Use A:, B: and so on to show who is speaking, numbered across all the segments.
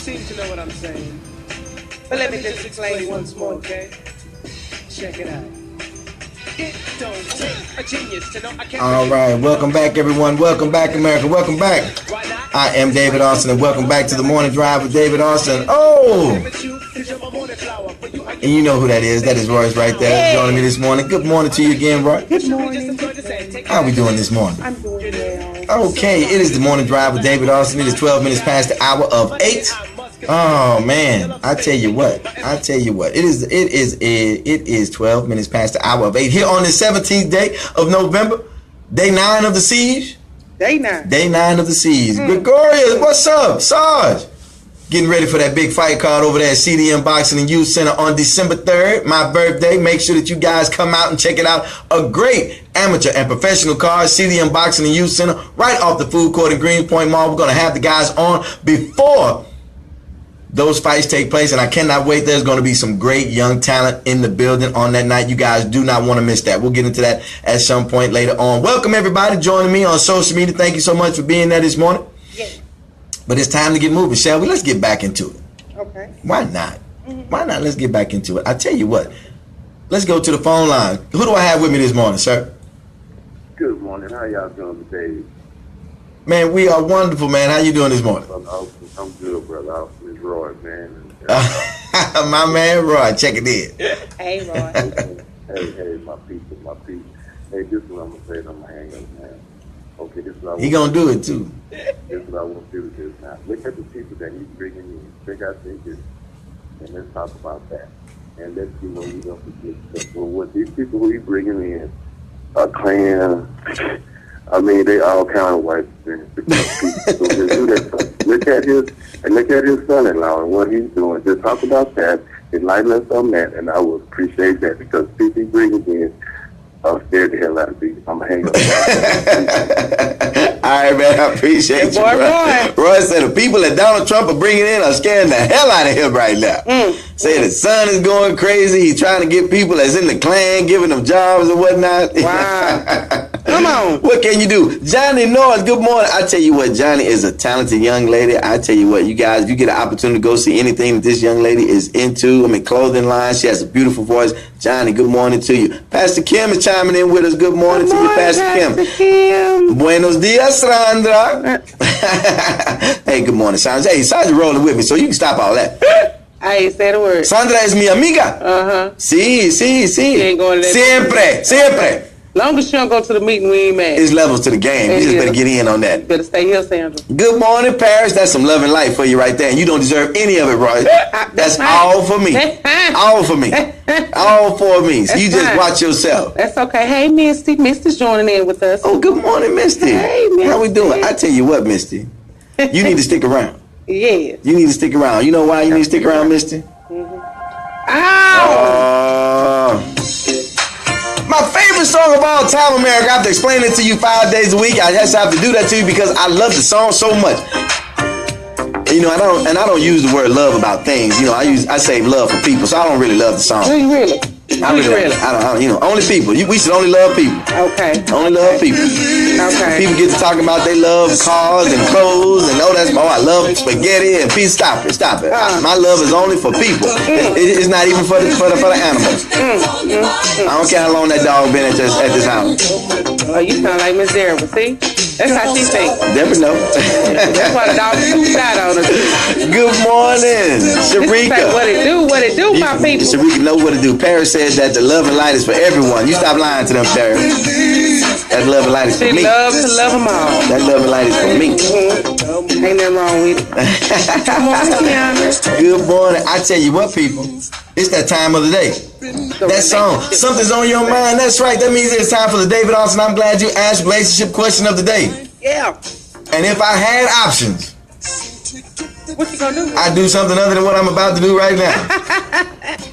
A: seem to know what I'm saying. But let me just explain once more, okay? Check it out. It don't take a genius to know I can't.
B: All right, welcome back, everyone. Welcome back, America. Welcome back. I am David Austin, and welcome back to the Morning Drive with David Austin. Oh! And you know who that is. That is Royce right there joining me this morning. Good morning to you again, Roy.
C: Good morning.
B: How are we doing this morning?
C: I'm doing well.
B: Okay, it is the Morning Drive with David Austin. It is 12 minutes past the hour of 8. Oh man, I tell you what. It is 12 minutes past the hour of 8 here on the 17th day of November, day 9 of the siege.
C: Day 9.
B: Day 9 of the siege. Gregorius, what's up, Sarge? Getting ready for that big fight card over there at CDM Boxing and Youth Center on December 3rd, my birthday. Make sure that you guys come out and check it out. A great amateur and professional card, CDM Boxing and Youth Center, right off the food court in Greenspoint Mall. We're going to have the guys on before those fights take place, and I cannot wait. There's going to be some great young talent in the building on that night. You guys do not want to miss that. We'll get into that at some point later on. Welcome, everybody, joining me on social media. Thank you so much for being there this morning.
C: Yes.
B: But it's time to get moving, shall we? Let's get back into it.
C: Okay.
B: Why not? Why not? Let's get back into it. I tell you what. Let's go to the phone line. Who do I have with me this morning, sir?
D: Good morning. How y'all doing today?
B: Man, we are wonderful, man. How you doing this morning?
D: I'm good, brother. It's Roy, man.
B: My man Roy, check it in.
C: Hey, Roy.
D: Hey, my people. Hey, this is what I'm going to say, and I'm going to hang up, man. Okay, this is what I want.
B: He gonna do it, too.
D: This is what I want to do this now. Look at the people that he's bringing in. Check out their business. And let's talk about that. And let's see what we don't forget. Well, what these people who he's bringing in are clan. I mean, they all kind of white people. So just do that. Look at his son-in-law and what he's doing. Just talk about that, enlighten us on that, and I will appreciate that because people he bringing in are scared the hell out of me. I'm hanging up.
B: All right, man. I appreciate you, Roy. Roy said the people that Donald Trump are bringing in are scaring the hell out of him right now. Say the son is going crazy. He's trying to get people that's in the Klan, giving them jobs and whatnot.
C: Wow. Come on.
B: What can you do? Johnny Norris, good morning. I tell you what, Johnny is a talented young lady. I tell you what, you guys, if you get an opportunity to go see anything that this young lady is into, I mean, clothing line, she has a beautiful voice. Johnny, good morning to you. Pastor Kim is chiming in with us. Good morning to you, Pastor Kim. Buenos dias, Sandra. Hey, good morning, Sandra. Hey, Sandra rolling with me, so you can stop all that.
C: I ain't said a word.
B: Sandra es mi amiga. Sí.
C: ain't gonna let
B: Siempre.
C: Long as you don't go to the meeting, we ain't mad.
B: It's levels to the game. You just better get in on that.
C: Better stay here, Sandra.
B: Good morning, Paris. That's some love and light for you right there. And you don't deserve any of it, Roy. That's all for me. All for me. All for me. So you just watch yourself.
C: That's okay. Hey, Misty. Misty's joining in with us.
B: Oh, good morning, Misty.
C: Hey, Misty.
B: How we doing? I tell you what, Misty. You need to stick around.
C: Yes.
B: You need to stick around. You know why you need to stick around, Misty? My favorite song of all time, America. I have to explain it to you 5 days a week. I just have to do that to you because I love the song so much. You know, I don't use the word love about things. You know, I say love for people, so I don't really love the song.
C: Do you really?
B: I don't, you know, only people. We should only love people.
C: Okay.
B: Only love people.
C: Okay.
B: People get to talking about they love cars and clothes and I love spaghetti and pizza. Stop it. My love is only for people. It's not even for the animals. I don't care how long that dog been at this house.
C: Oh, you sound like Miss Deborah, see? That's how she thinks.
B: Deborah know.
C: That's why the dog scooped out on us.
B: Good morning, Sharika.
C: What it do, my people?
B: Sharika know what to do. Paris says that the love and light is for everyone. You stop lying to them, Paris. That love and light is for me.
C: She loves to love them all.
B: That love and light is for me.
C: Ain't nothing wrong with it. Come on, Kiana.
B: Good morning. I tell you what, people. It's that time of the day. That song, something's on your mind. That's right. That means it's time for the David Austin. I'm glad you asked relationship question of the day.
C: Yeah.
B: And if I had options,
C: what you gonna do?
B: I'd do something other than what I'm about to do right now.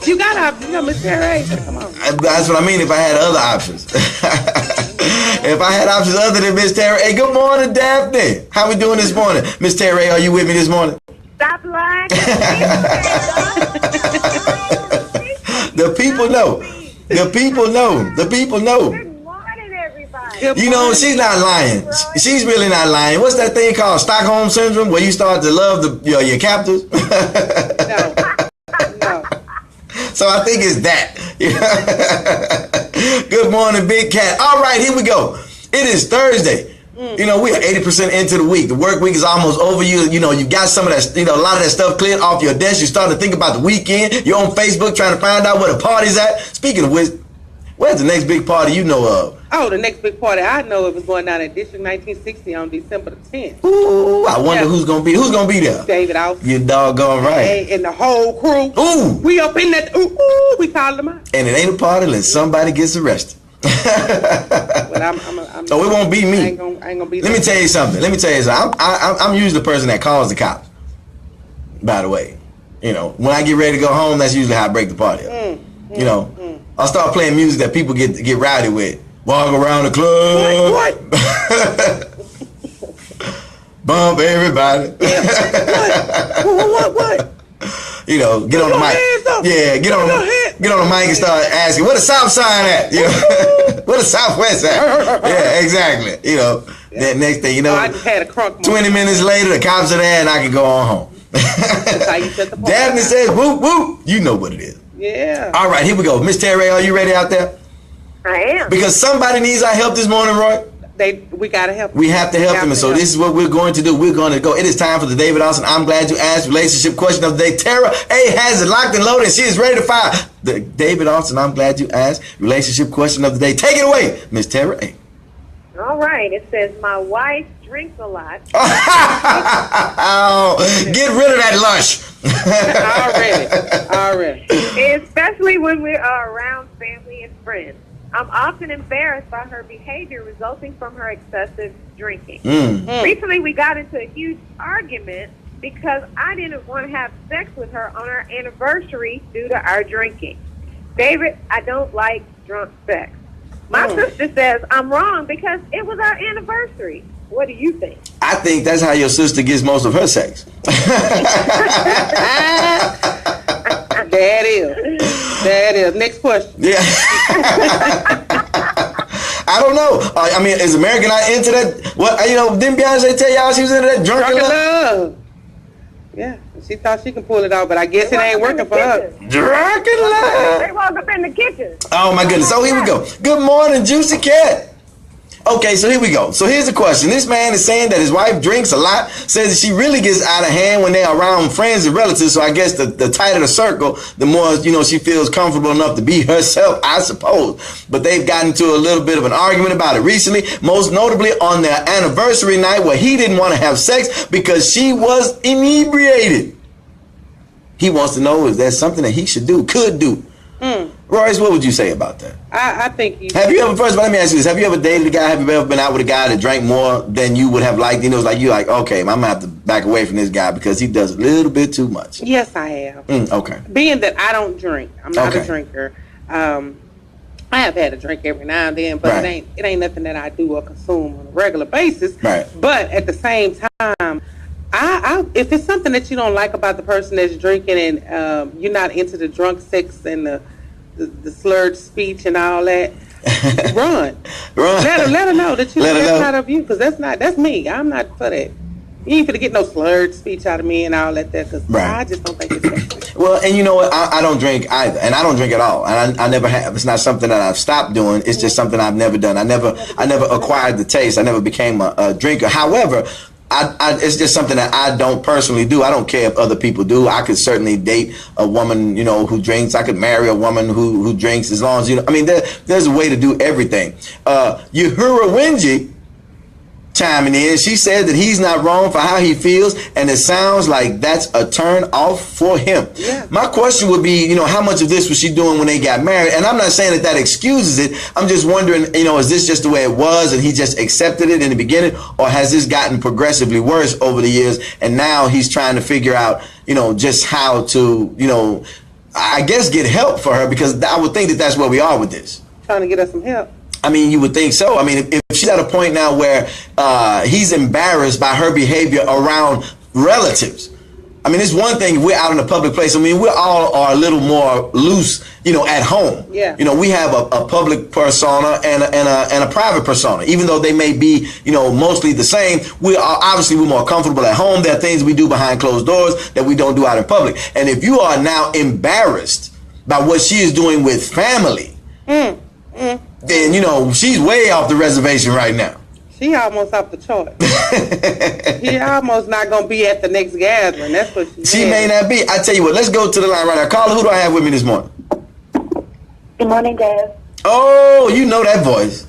C: You got options. You know, Miss Terry. Come on.
B: That's what I mean. If I had other options. If I had options other than Miss Terry. Hey, good morning, Daphne. How we doing this morning? Miss Terry, are you with me this morning?
E: Stop lying.
B: The people know. The people know. The people know.
E: Good morning, everybody.
B: You know, she's not lying. She's really not lying. What's that thing called? Stockholm Syndrome, where you start to love your captors?
C: No.
B: So I think it's that. Good morning, Big Cat. All right, here we go. It is Thursday. You know, we are 80% into the week. The work week is almost over. You know, you got some of that, a lot of that stuff cleared off your desk. You're starting to think about the weekend. You're on Facebook trying to find out where the party's at. Speaking of which, where's the next big party you know of?
C: Oh, the next big party I know of is going down at District 1960 on December the 10th.
B: Ooh, I wonder who's gonna be there.
C: David Austin.
B: You doggone right.
C: Hey, and the whole crew.
B: Ooh.
C: We up in that. Ooh, we called them out.
B: And it ain't a party unless somebody gets arrested.
C: Well, I'm
B: So it won't be me.
C: I ain't gonna be.
B: Let me tell you something. I'm usually the person that calls the cops. By the way, you know, when I get ready to go home, that's usually how I break the party up. You know, I'll start playing music that people get rowdy with. Walk around the club.
C: What?
B: Bump everybody.
C: What?
B: You know, get on the mic. Yeah, get on the mic and start asking, where the South Side at? You know, where the Southwest at? Yeah, exactly. You know, then next thing you know,
C: I just had a crunk
B: 20 minutes later, the cops are there and I can go on home.
C: That's how you set the party.
B: Daphne says, whoop, whoop. You know what it is.
C: Yeah.
B: All right, here we go. Miss Terry, are you ready out there?
E: I am.
B: Because somebody needs our help this morning, Roy.
C: We gotta help.
B: We have to help them, and so this is what we're going to do. We're going to go. It is time for the David Austin I'm Glad You Asked relationship question of the day. Tara A has it locked and loaded, and she is ready to fire the David Austin I'm Glad You Asked relationship question of the day. Take it away, Miss Tara A.
E: All right. It says, my wife drinks a lot.
B: Oh, get rid of that lush.
C: Already.
E: Especially when we are around family and friends. I'm often embarrassed by her behavior resulting from her excessive drinking. Recently, we got into a huge argument because I didn't want to have sex with her on our anniversary due to our drinking. David, I don't like drunk sex. My sister says I'm wrong because it was our anniversary. What do you think?
B: I think that's how your sister gets most of her sex.
C: That is. Next question.
B: Yeah. I don't know. I mean, is America not into that? What, you know, didn't Beyonce tell y'all she was into that drunken love?
C: Yeah, she thought she could pull it off, but I guess it ain't working for her.
B: Drunken love.
E: They walk up in the kitchen.
B: Oh my goodness. So here we go. Good morning, Juicy Cat. Okay, so here we go. So here's the question. This man is saying that his wife drinks a lot, says that she really gets out of hand when they're around friends and relatives. So I guess the tighter the circle, the more, you know, she feels comfortable enough to be herself, I suppose. But they've gotten into a little bit of an argument about it recently, most notably on their anniversary night where he didn't want to have sex because she was inebriated. He wants to know, is that something that he could do? Royce, what would you say about that?
C: I think you.
B: Have you ever, first of all, let me ask you this. Have you ever dated a guy? Have you ever been out with a guy that drank more than you would have liked? You know, it's like, you're like, okay, I'm going to have to back away from this guy because he does a little bit too much.
C: Yes, I have.
B: Okay.
C: Being that I don't drink, I'm not a drinker. I have had a drink every now and then, but it ain't nothing that I do or consume on a regular basis.
B: Right.
C: But at the same time, I if it's something that you don't like about the person that's drinking and you're not into the drunk sex and the slurred speech and all that, run. Let her know that that's not of you, because that's me. I'm not for that. You ain't finna get no slurred speech out of me and all that, because I just don't think it's sexy.
B: Well, and you know what? I don't drink either, and I don't drink at all, and I never have. It's not something that I've stopped doing. It's just something I've never done. I never acquired the taste. I never became a drinker. However, it's just something that I don't personally do. I don't care if other people do. I could certainly date a woman, you know, who drinks. I could marry a woman who drinks, as long as, you know, I mean, there's a way to do everything. Uhura Winji chiming in, she said that he's not wrong for how he feels, and it sounds like that's a turn off for him.
C: Yeah.
B: My question would be, you know, how much of this was she doing when they got married? And I'm not saying that excuses it. I'm just wondering, you know, is this just the way it was and he just accepted it in the beginning, or has this gotten progressively worse over the years and now he's trying to figure out, you know, just how to, you know, I guess get help for her, because I would think that that's where we are with this.
C: Trying to get us some help.
B: I mean, you would think so. I mean, if she's at a point now where he's embarrassed by her behavior around relatives, I mean, it's one thing if we're out in a public place. I mean, we all are a little more loose, at home.
C: Yeah.
B: We have a public persona and a private persona. Even though they may be, mostly the same, we're more comfortable at home. There are things we do behind closed doors that we don't do out in public. And if you are now embarrassed by what she is doing with family, then, she's way off the reservation right now.
C: She almost off the chart. She almost not going to be at the next gathering. That's what
B: she may not be. I tell you what, let's go to the line right now. Carla, who do I have with me this morning?
F: Good morning, Dad.
B: Oh, you know that voice.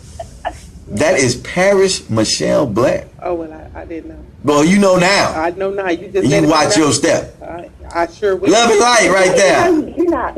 B: That is Paris Michelle Black.
C: Oh, well, I didn't know.
B: Well, you know now.
C: I know now. You just
B: watch your step.
C: I sure will.
B: Love and light right there.
F: You're not.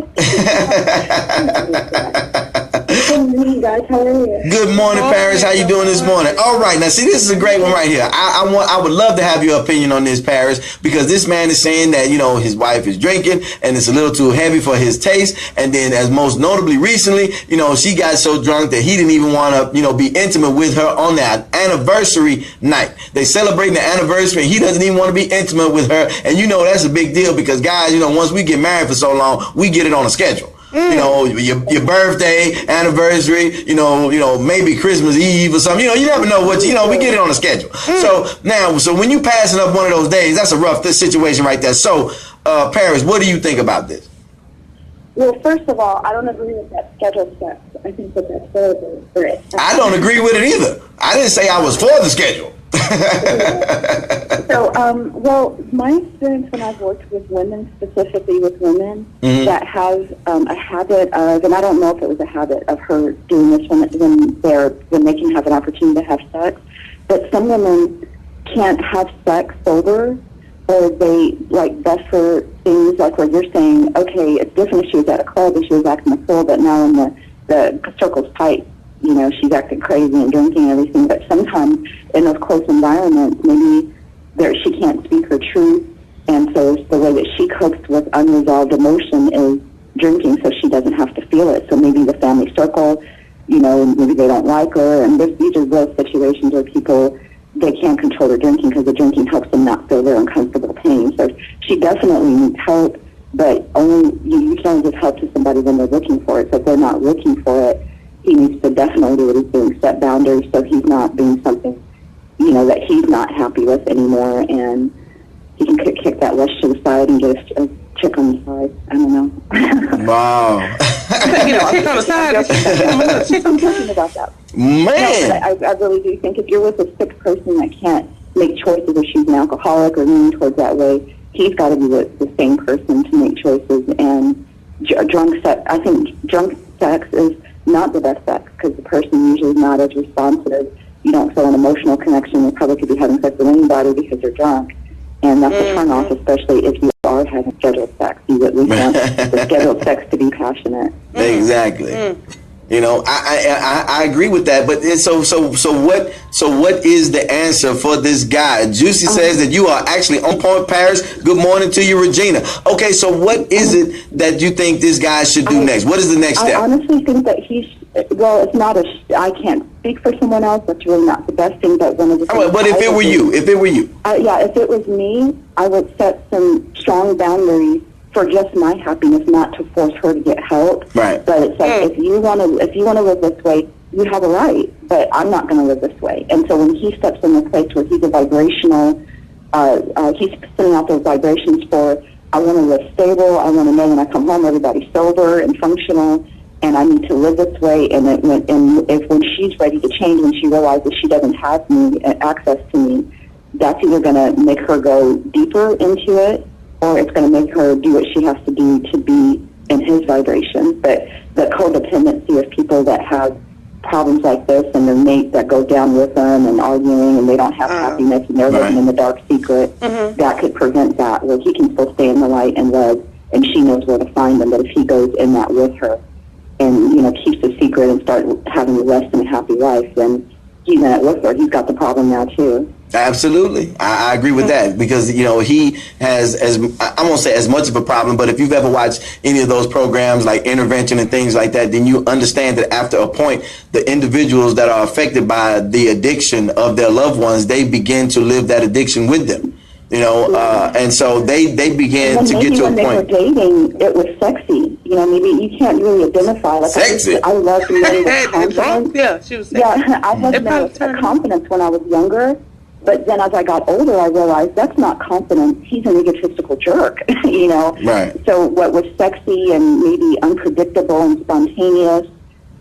F: Good morning, guys. How are you?
B: Good morning, Paris. How you doing this morning? All right. Now, see, this is a great one right here. I would love to have your opinion on this, Paris, because this man is saying that, his wife is drinking and it's a little too heavy for his taste. And then as most notably recently, she got so drunk that he didn't even want to, be intimate with her on that anniversary night. They celebrating the anniversary and he doesn't even want to be intimate with her. And that's a big deal because guys, once we get married for so long, we get it on a schedule. Your birthday, anniversary, maybe Christmas Eve or something. You never know what, we get it on a schedule. So when you passing up one of those days, that's a rough situation right there. So, Paris, what do you think about this?
F: Well, first of all, I don't agree with that schedule sex. I think that that's horrible for it.
B: I don't agree with it either. I didn't say I was for the schedule.
F: So, well, my experience when I've worked with women, specifically with women that have a habit of, and I don't know if it was a habit of her doing this when they can have an opportunity to have sex, but some women can't have sex sober, or they best for things like what you're saying. Okay, it's different if she was at a club and she was acting a fool, but now in the circle's tight. She's acting crazy and drinking and everything, but sometimes in those close environments, maybe she can't speak her truth, and so the way that she copes with unresolved emotion is drinking so she doesn't have to feel it. So maybe the family circle, maybe they don't like her, and these are real situations where people, they can't control their drinking because the drinking helps them not feel their uncomfortable pain. So she definitely needs help, but only you can only give help to somebody when they're looking for it. So if they're not looking for it, he needs to definitely do what he's doing, set boundaries so he's not doing something, that he's not happy with anymore, and he can kick that lust to the side and get a chick on the side. I don't know.
B: Wow.
C: Get a chick on the side.
F: I'm talking about that.
B: Man.
F: No, but I really do think if you're with a sick person that can't make choices, if she's an alcoholic or leaning towards that way, he's got to be with the same person to make choices. And drunk sex, I think drunk sex is not the best sex because the person usually is not as responsive. You don't feel an emotional connection. You probably could be having sex with anybody because you're drunk. And that's a turn off, especially if you are having scheduled sex. You at least want the scheduled sex to be passionate.
B: Exactly. I agree with that. But so what is the answer for this guy? Juicy says that you are actually on point, Paris. Good morning to you, Regina. Okay, so what is it that you think this guy should do next? What is the next step?
F: I honestly think that it's not I can't speak for someone else. That's really not the best thing, but one of the things.
B: But if it were you? If it was
F: me, I would set some strong boundaries for just my happiness, not to force her to get help.
B: Right.
F: But it's like if you want to live this way, you have a right. But I'm not going to live this way. And so when he steps in the place where he's a vibrational, he's sending out those vibrations for, I want to live stable. I want to know when I come home everybody's sober and functional, and I need to live this way. And when she's ready to change, when she realizes she doesn't have access to me, that's either going to make her go deeper into it, or it's going to make her do what she has to do to be in his vibration. But the codependency of people that have problems like this and their mate that goes down with them and arguing and they don't have happiness and they're living in the dark secret, that could prevent that, where he can still stay in the light and love, and she knows where to find him. But if he goes in that with her and, keeps the secret and start having less than a happy life, then he's in it with her. He's got the problem now, too.
B: Absolutely. I agree with that because, he has, I won't say as much of a problem, but if you've ever watched any of those programs like Intervention and things like that, then you understand that after a point, the individuals that are affected by the addiction of their loved ones, they begin to live that addiction with them. You know, and so they began to get to a
F: when
B: point.
F: They were dating, it was sexy. You know, maybe you can't really identify. Like,
B: Sexy?
F: I love men with confidence.
C: Yeah, she was.
F: Yeah, I loved men with confidence when I was younger. But then as I got older, I realized that's not confidence. He's an egotistical jerk, you know.
B: Right.
F: So what was sexy and maybe unpredictable and spontaneous,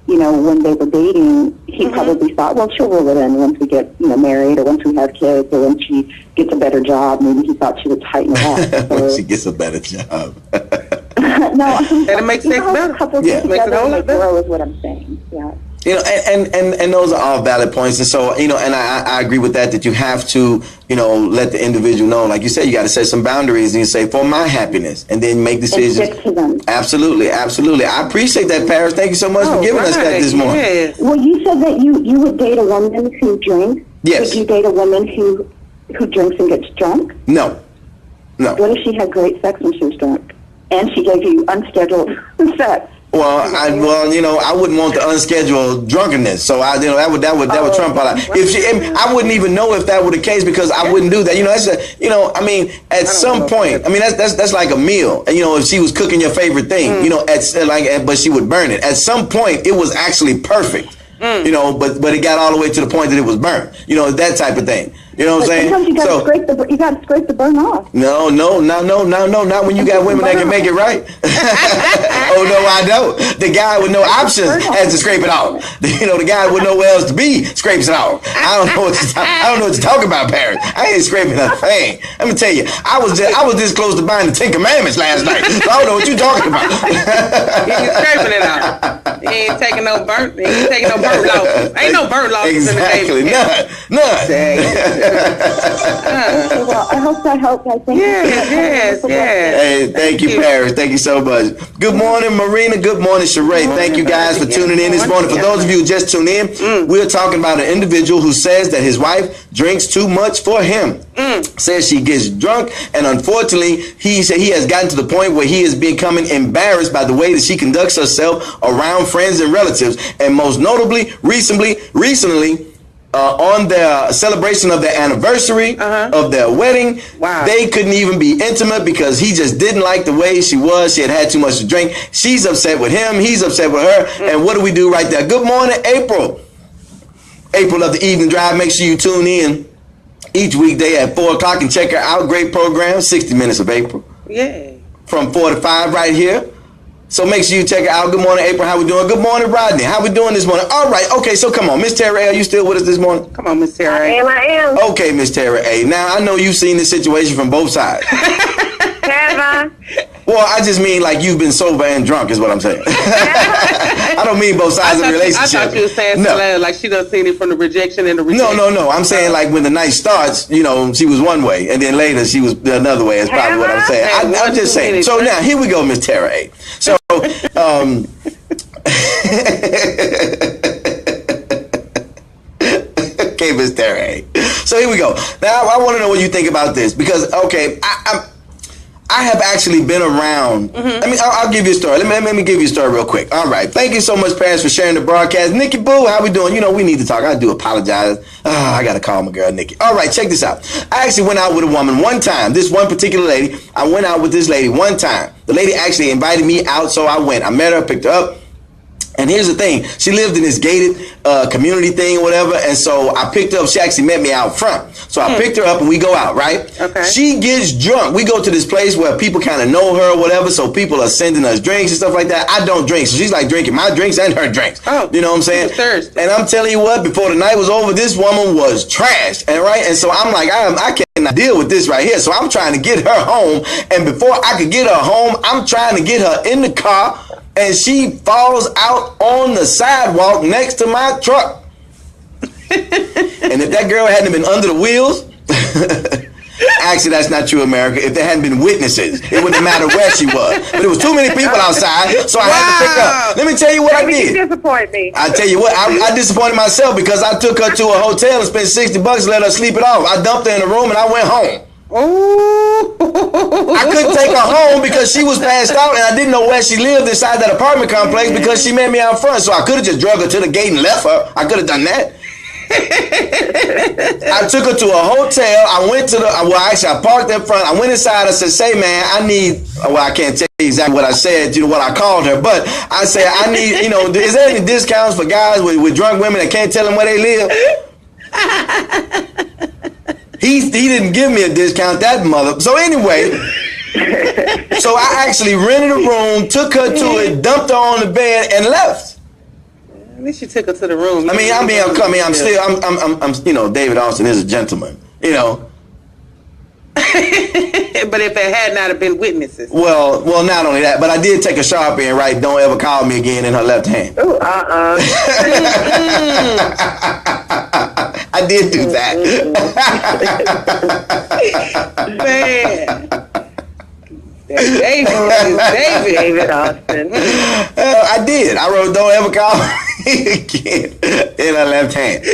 F: you know, when they were dating, he probably thought, well, she'll roll it in once we get, you know, married, or once we have kids, or when she gets a better job. Maybe he thought she would tighten it up.
B: When she gets a better job.
F: No,
C: And it makes things better.
F: Yeah,
C: Makes it a whole lot better.
F: grow is what I'm saying. Yeah.
B: You know, and those are all valid points. And so, you know, and I agree with that you have to, you know, let the individual know. Like you said, you got to set some boundaries and you say, for my happiness, and then make decisions.
F: And stick to them.
B: Absolutely, absolutely. I appreciate that, Paris. Thank you so much for giving us that this morning.
C: Yes.
F: Well, you said that you would date a woman who drinks.
B: Yes.
F: Would you date a woman who drinks and gets drunk?
B: No.
F: What if she had great sex when she was drunk, and she gave you unscheduled sex?
B: Well, you know, I wouldn't want the unscheduled drunkenness. So that would trump all that. If she, I wouldn't even know if that were the case because I wouldn't do that. You know, I mean, at some point, I mean, that's like a meal. And you know, if she was cooking your favorite thing, you know, but she would burn it. At some point, it was actually perfect. You know, but it got all the way to the point that it was burnt. You know, that type of thing. You know what I'm saying?
F: Sometimes you got to scrape the burn off.
B: No, not when you got women that can make it right. Oh no, I don't. The guy with no options has to scrape it off. You know, the guy with nowhere else to be scrapes it off. I don't know what you're talking about, Paris. I ain't scraping a thing. Let me tell you, I was this close to buying the 10 Commandments last night. So I don't know what you're talking about.
C: He ain't scraping it out. He ain't taking no burnt. He ain't taking no burnt losses. Ain't no burnt losses
B: exactly.
C: in the game.
B: None.
F: Well, I hope that helped. I think.
C: Yes.
B: Hey, thank you, Paris. Thank you so much. Good morning, Marina. Good morning, Sheree. Thank you guys for tuning in this morning. For those of you who just tuned in, we're talking about an individual who says that his wife drinks too much for him. Says she gets drunk, and unfortunately, he said he has gotten to the point where he is becoming embarrassed by the way that she conducts herself around friends and relatives, and most notably, recently, on their celebration of their anniversary of their wedding, they couldn't even be intimate because he just didn't like the way she was. She had too much to drink. She's upset with him. He's upset with her. And what do we do right there? Good morning, April. April of the Evening Drive. Make sure you tune in each weekday at 4 o'clock and check her out. Great program, 60 Minutes of April.
C: Yeah.
B: From 4 to 5 right here. So make sure you check it out. Good morning, April. How we doing? Good morning, Rodney. How we doing this morning? All right. Okay, so come on. Miss Tara A., are you still with us this morning?
C: Come on, Miss Tara A.
E: I am.
B: Okay, Miss Tara A. Now, I know you've seen this situation from both sides.
E: Have I?
B: Well, I just mean like you've been sober and drunk is what I'm saying. I don't mean both sides of the relationship.
C: I thought you were saying something like she done seen it from the rejection and the rejection.
B: No. I'm saying like when the night starts, you know, she was one way and then later she was another way. Is probably what I'm saying. I'm just saying. So now, here we go, Miss Tara A. So, okay, Miss Tara A. So here we go. Now, I want to know what you think about this because, okay, I have actually been around. I mean, I'll give you a story. Let me give you a story real quick. All right. Thank you so much, Paris, for sharing the broadcast. Nikki Boo, how we doing? You know, we need to talk. I do apologize. I got to call my girl, Nikki. All right, check this out. I actually went out with a woman one time. This one particular lady. I went out with this lady one time. The lady actually invited me out, so I went. I met her, picked her up. And here's the thing. She lived in this gated community thing or whatever. And so I picked her up. She actually met me out front. So I picked her up and we go out, right?
C: Okay.
B: She gets drunk. We go to this place where people kind of know her or whatever. So people are sending us drinks and stuff like that. I don't drink. So she's like drinking my drinks and her drinks.
C: Oh,
B: you know what I'm saying?
C: Thirsty.
B: And I'm telling you what, before the night was over, this woman was trashed. And right. And so I'm like, I cannot deal with this right here. So I'm trying to get her home. And before I could get her home, I'm trying to get her in the car. And she falls out on the sidewalk next to my truck. And if that girl hadn't been under the wheels, actually that's not true, America. If there hadn't been witnesses, it wouldn't matter where she was. But there was too many people outside, so I had to pick her. Let me tell you what I did.
E: You disappoint me.
B: I tell you what, I disappointed myself because I took her to a hotel and spent $60 and let her sleep it off. I dumped her in the room and I went home. I couldn't take her home because she was passed out and I didn't know where she lived inside that apartment complex because she met me out front. So I could have just drug her to the gate and left her. I could have done that. I took her to a hotel. I went to I parked up front. I went inside. I said, say, man, I need, I can't tell you exactly what I said, what I called her, but I said, I need, is there any discounts for guys with drunk women that can't tell them where they live? He didn't give me a discount, that mother. So anyway, so I actually rented a room, took her to it, dumped her on the bed, and left.
C: At least you took her to the room.
B: I'm David Austin is a gentleman,
C: But if it had not have been witnesses.
B: Well, not only that, but I did take a Sharpie and write, "Don't ever call me again" in her left hand.
E: Ooh,
B: I did do that.
C: Man. David
E: Austin.
B: I did. I wrote, "Don't ever call me again" in her left hand.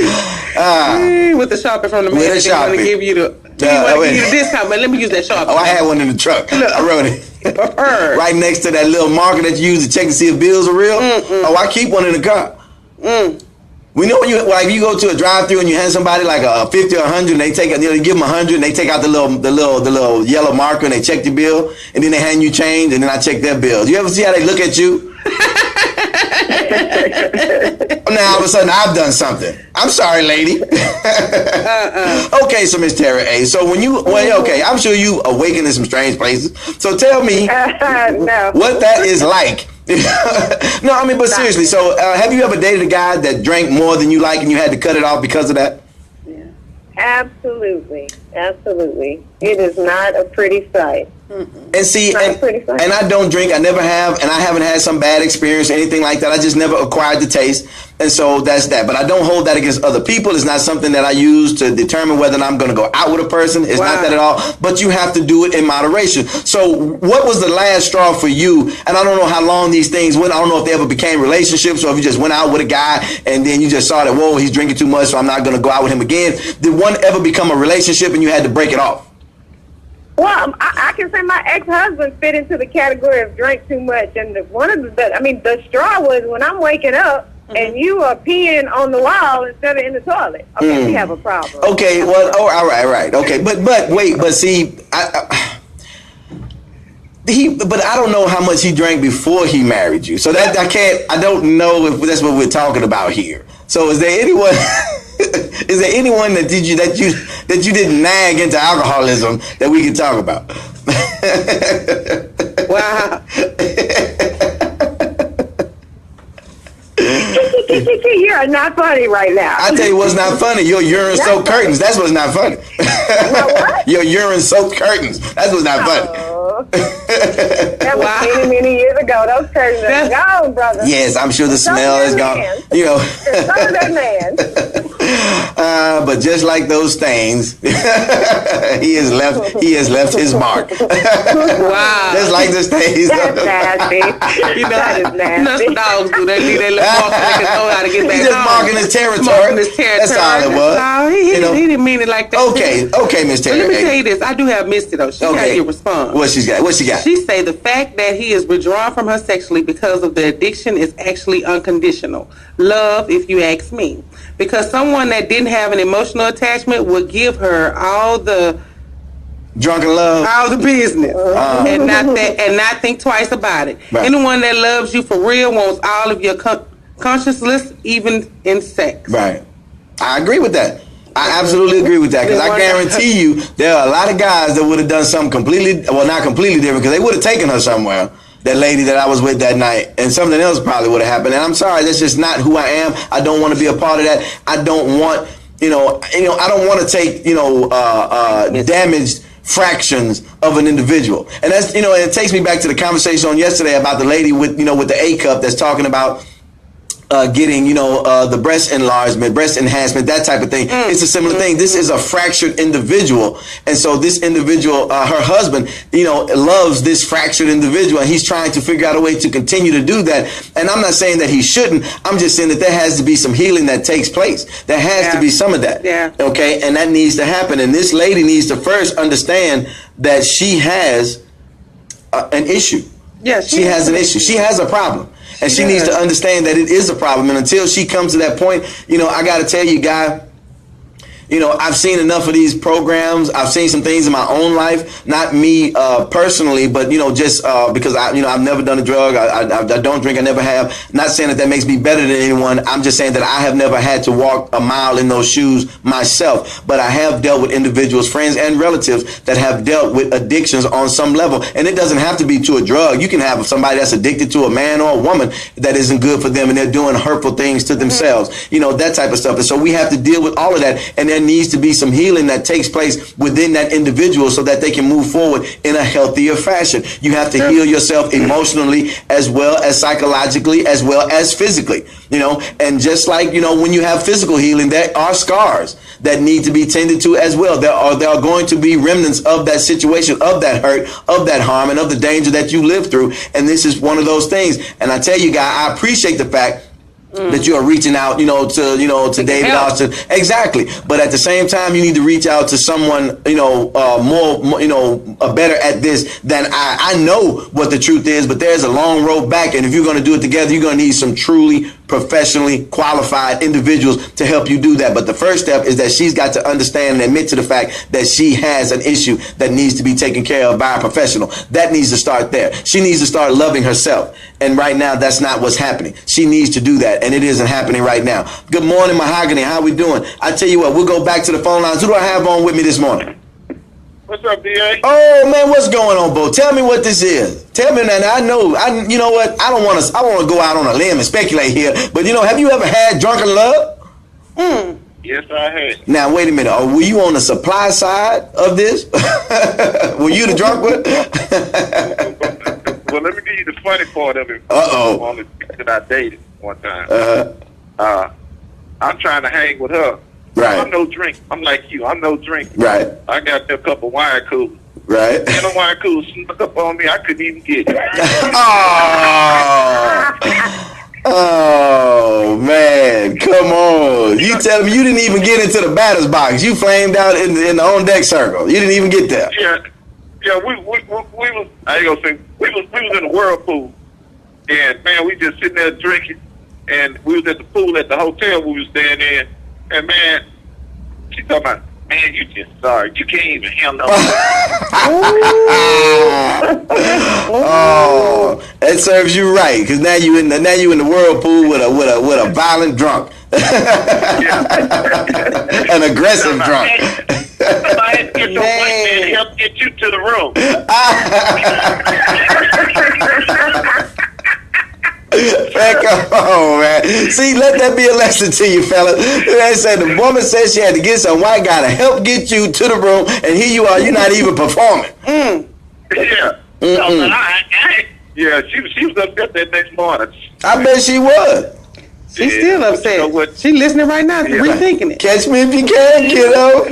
C: With the Sharpie from the man.
B: With a Sharpie.
C: Want to give you the discount, but let me use that Sharpie.
B: Oh, I had one in the truck. I wrote it right next to that little marker that you use to check to see if bills are real. Oh, I keep one in the car. We know when you go to a drive-thru and you hand somebody like a 50 or 100, and they take you give them 100, and they take out the little yellow marker and they check your bill, and then they hand you change, and then I check their bills. You ever see how they look at you? Now all of a sudden I've done something. I'm sorry, lady. Okay, so Miss Tara A. So when I'm sure you awaken in some strange places. So tell me what that is like. No, I mean, but seriously. So have you ever dated a guy that drank more than you like and you had to cut it off because of that?
E: Yeah. Absolutely. It is not a pretty sight.
B: And see, and I don't drink. I never have, and I haven't had some bad experience or anything like that. I just never acquired the taste, and so that's that. But I don't hold that against other people. It's not something that I use to determine whether I'm going to go out with a person. It's not that at all. But you have to do it in moderation. So what was the last straw for you? And I don't know how long these things went. I don't know if they ever became relationships or if you just went out with a guy and then you just saw that, whoa, he's drinking too much, so I'm not going to go out with him again. Did one ever become a relationship and you had to break it off?
E: Well, I can say my ex-husband fit into the category of drank too much, and the straw was when I'm waking up and you are peeing on the wall instead of in the toilet. Okay, we have a problem.
B: Okay, well, all right. Okay, but wait, but see, but I don't know how much he drank before he married you, so that I don't know if that's what we're talking about here. So is there anyone? Is there anyone that you didn't nag into alcoholism that we can talk about?
C: Wow.
E: You are not funny right now.
B: I tell you what's not funny. Your urine-soaked curtains. That's what's not funny.
E: What?
B: Your urine-soaked curtains. That's what's not funny.
E: That was many years ago. Those curtains are gone, brother.
B: Yes, I'm sure the smell is gone.
E: That man.
B: But just like those stains, he has left his mark.
C: Wow.
B: Just like the stains.
E: That's nasty. That is nasty.
C: That's what dogs do. They need their little mark so they can know how to get back
B: He's just marking his territory. That's all it was.
C: He didn't mean it like that.
B: Okay, Miss Terry.
C: Let me tell you this. I do have Misty though. She got your response.
B: What she got?
C: She say the fact that he is withdrawn from her sexually because of the addiction is actually unconditional love, if you ask me. Because someone that didn't have an emotional attachment would give her all the
B: drunken love,
C: all the business, and not think twice about it.
B: Right.
C: Anyone that loves you for real wants all of your consciousness, even in sex.
B: Right. I agree with that. I absolutely agree with that, because I guarantee you there are a lot of guys that would have done something not completely different, because they would have taken her somewhere, that lady that I was with that night, and something else probably would have happened. And I'm sorry, that's just not who I am. I don't want to be a part of that. I don't want, I don't want to take, damaged fractions of an individual. And that's, and it takes me back to the conversation on yesterday about the lady with the A cup that's talking about getting, the breast enlargement, breast enhancement, that type of thing. It's a similar thing. This is a fractured individual. And so this individual, her husband, loves this fractured individual, and he's trying to figure out a way to continue to do that. And I'm not saying that he shouldn't. I'm just saying that there has to be some healing that takes place. There has to be some of that.
C: Yeah.
B: Okay. And that needs to happen. And this lady needs to first understand that she has an issue.
C: Yes.
B: She has an issue. She has a problem. And she needs to understand that it is a problem. And until she comes to that point, I got to tell you, guy, You know, I've seen enough of these programs. I've seen some things in my own life, not me personally, but, you know, just because I've never done a drug. I don't drink. I never have. Not saying that makes me better than anyone. I'm just saying that I have never had to walk a mile in those shoes myself, but I have dealt with individuals, friends and relatives that have dealt with addictions on some level. And it doesn't have to be to a drug. You can have somebody that's addicted to a man or a woman that isn't good for them and they're doing hurtful things to themselves, you know, that type of stuff. And so we have to deal with all of that. And there needs to be some healing that takes place within that individual so that they can move forward in a healthier fashion. You have to heal yourself emotionally as well as psychologically as well as physically, you know, and just like, you know, when you have physical healing, there are scars that need to be tended to as well. There are going to be remnants of that situation, of that hurt, of that harm, and of the danger that you lived through. And this is one of those things. And I tell you, guys, I appreciate the fact that you are reaching out, to David Austin. Exactly. But at the same time, you need to reach out to someone, more, better at this than I know what the truth is, but there's a long road back. And if you're going to do it together, you're going to need some truly professionally qualified individuals to help you do that. But the first step is that she's got to understand and admit to the fact that she has an issue that needs to be taken care of by a professional. That needs to start there. She needs to start loving herself. And right now, that's not what's happening. She needs to do that, and it isn't happening right now. Good morning, Mahogany. How we doing? I tell you what, we'll go back to the phone lines. Who do I have on with me this morning?
G: What's up, D.A.?
B: Oh, man, what's going on, Bo? Tell me what this is. Tell me that. You know what? I want to go out on a limb and speculate here, but, have you ever had drunken love?
G: Yes, I have.
B: Now, wait a minute. Were you on the supply side of this? Were you the drunk one?
G: Well, let me give you the funny part of it.
B: Uh-oh.
G: On the chick that I dated one time. I'm trying to hang with her.
B: Right.
G: I'm no drink. I'm like you. I'm no drink.
B: Right.
G: I got a couple wine coolers.
B: Right.
G: And the wine coolers snuck up on me. I couldn't even get it.
B: Oh, man. Come on. You tell me you didn't even get into the batter's box. You flamed out in the on-deck circle. You didn't even get there.
G: Yeah, we was, I ain't gonna say, we was in the whirlpool, and man, we just sitting there drinking, and we was at the pool at the hotel we was staying in, and man, she talking about, man, you just sorry, you can't even handle
B: Oh, that serves you right, because now you in the whirlpool with a violent drunk, an aggressive drunk.
G: Somebody get your white man to help get you to the room.
B: Oh, man. See, let that be a lesson to you, fellas. They said the woman said she had to get some white guy to help get you to the room, and here you are, you're not even performing.
G: Yeah. Yeah, she was upset that next morning.
B: I bet she was.
C: She's still upset.
G: You know what?
C: She listening right now, rethinking it.
B: Catch me if you can, kiddo.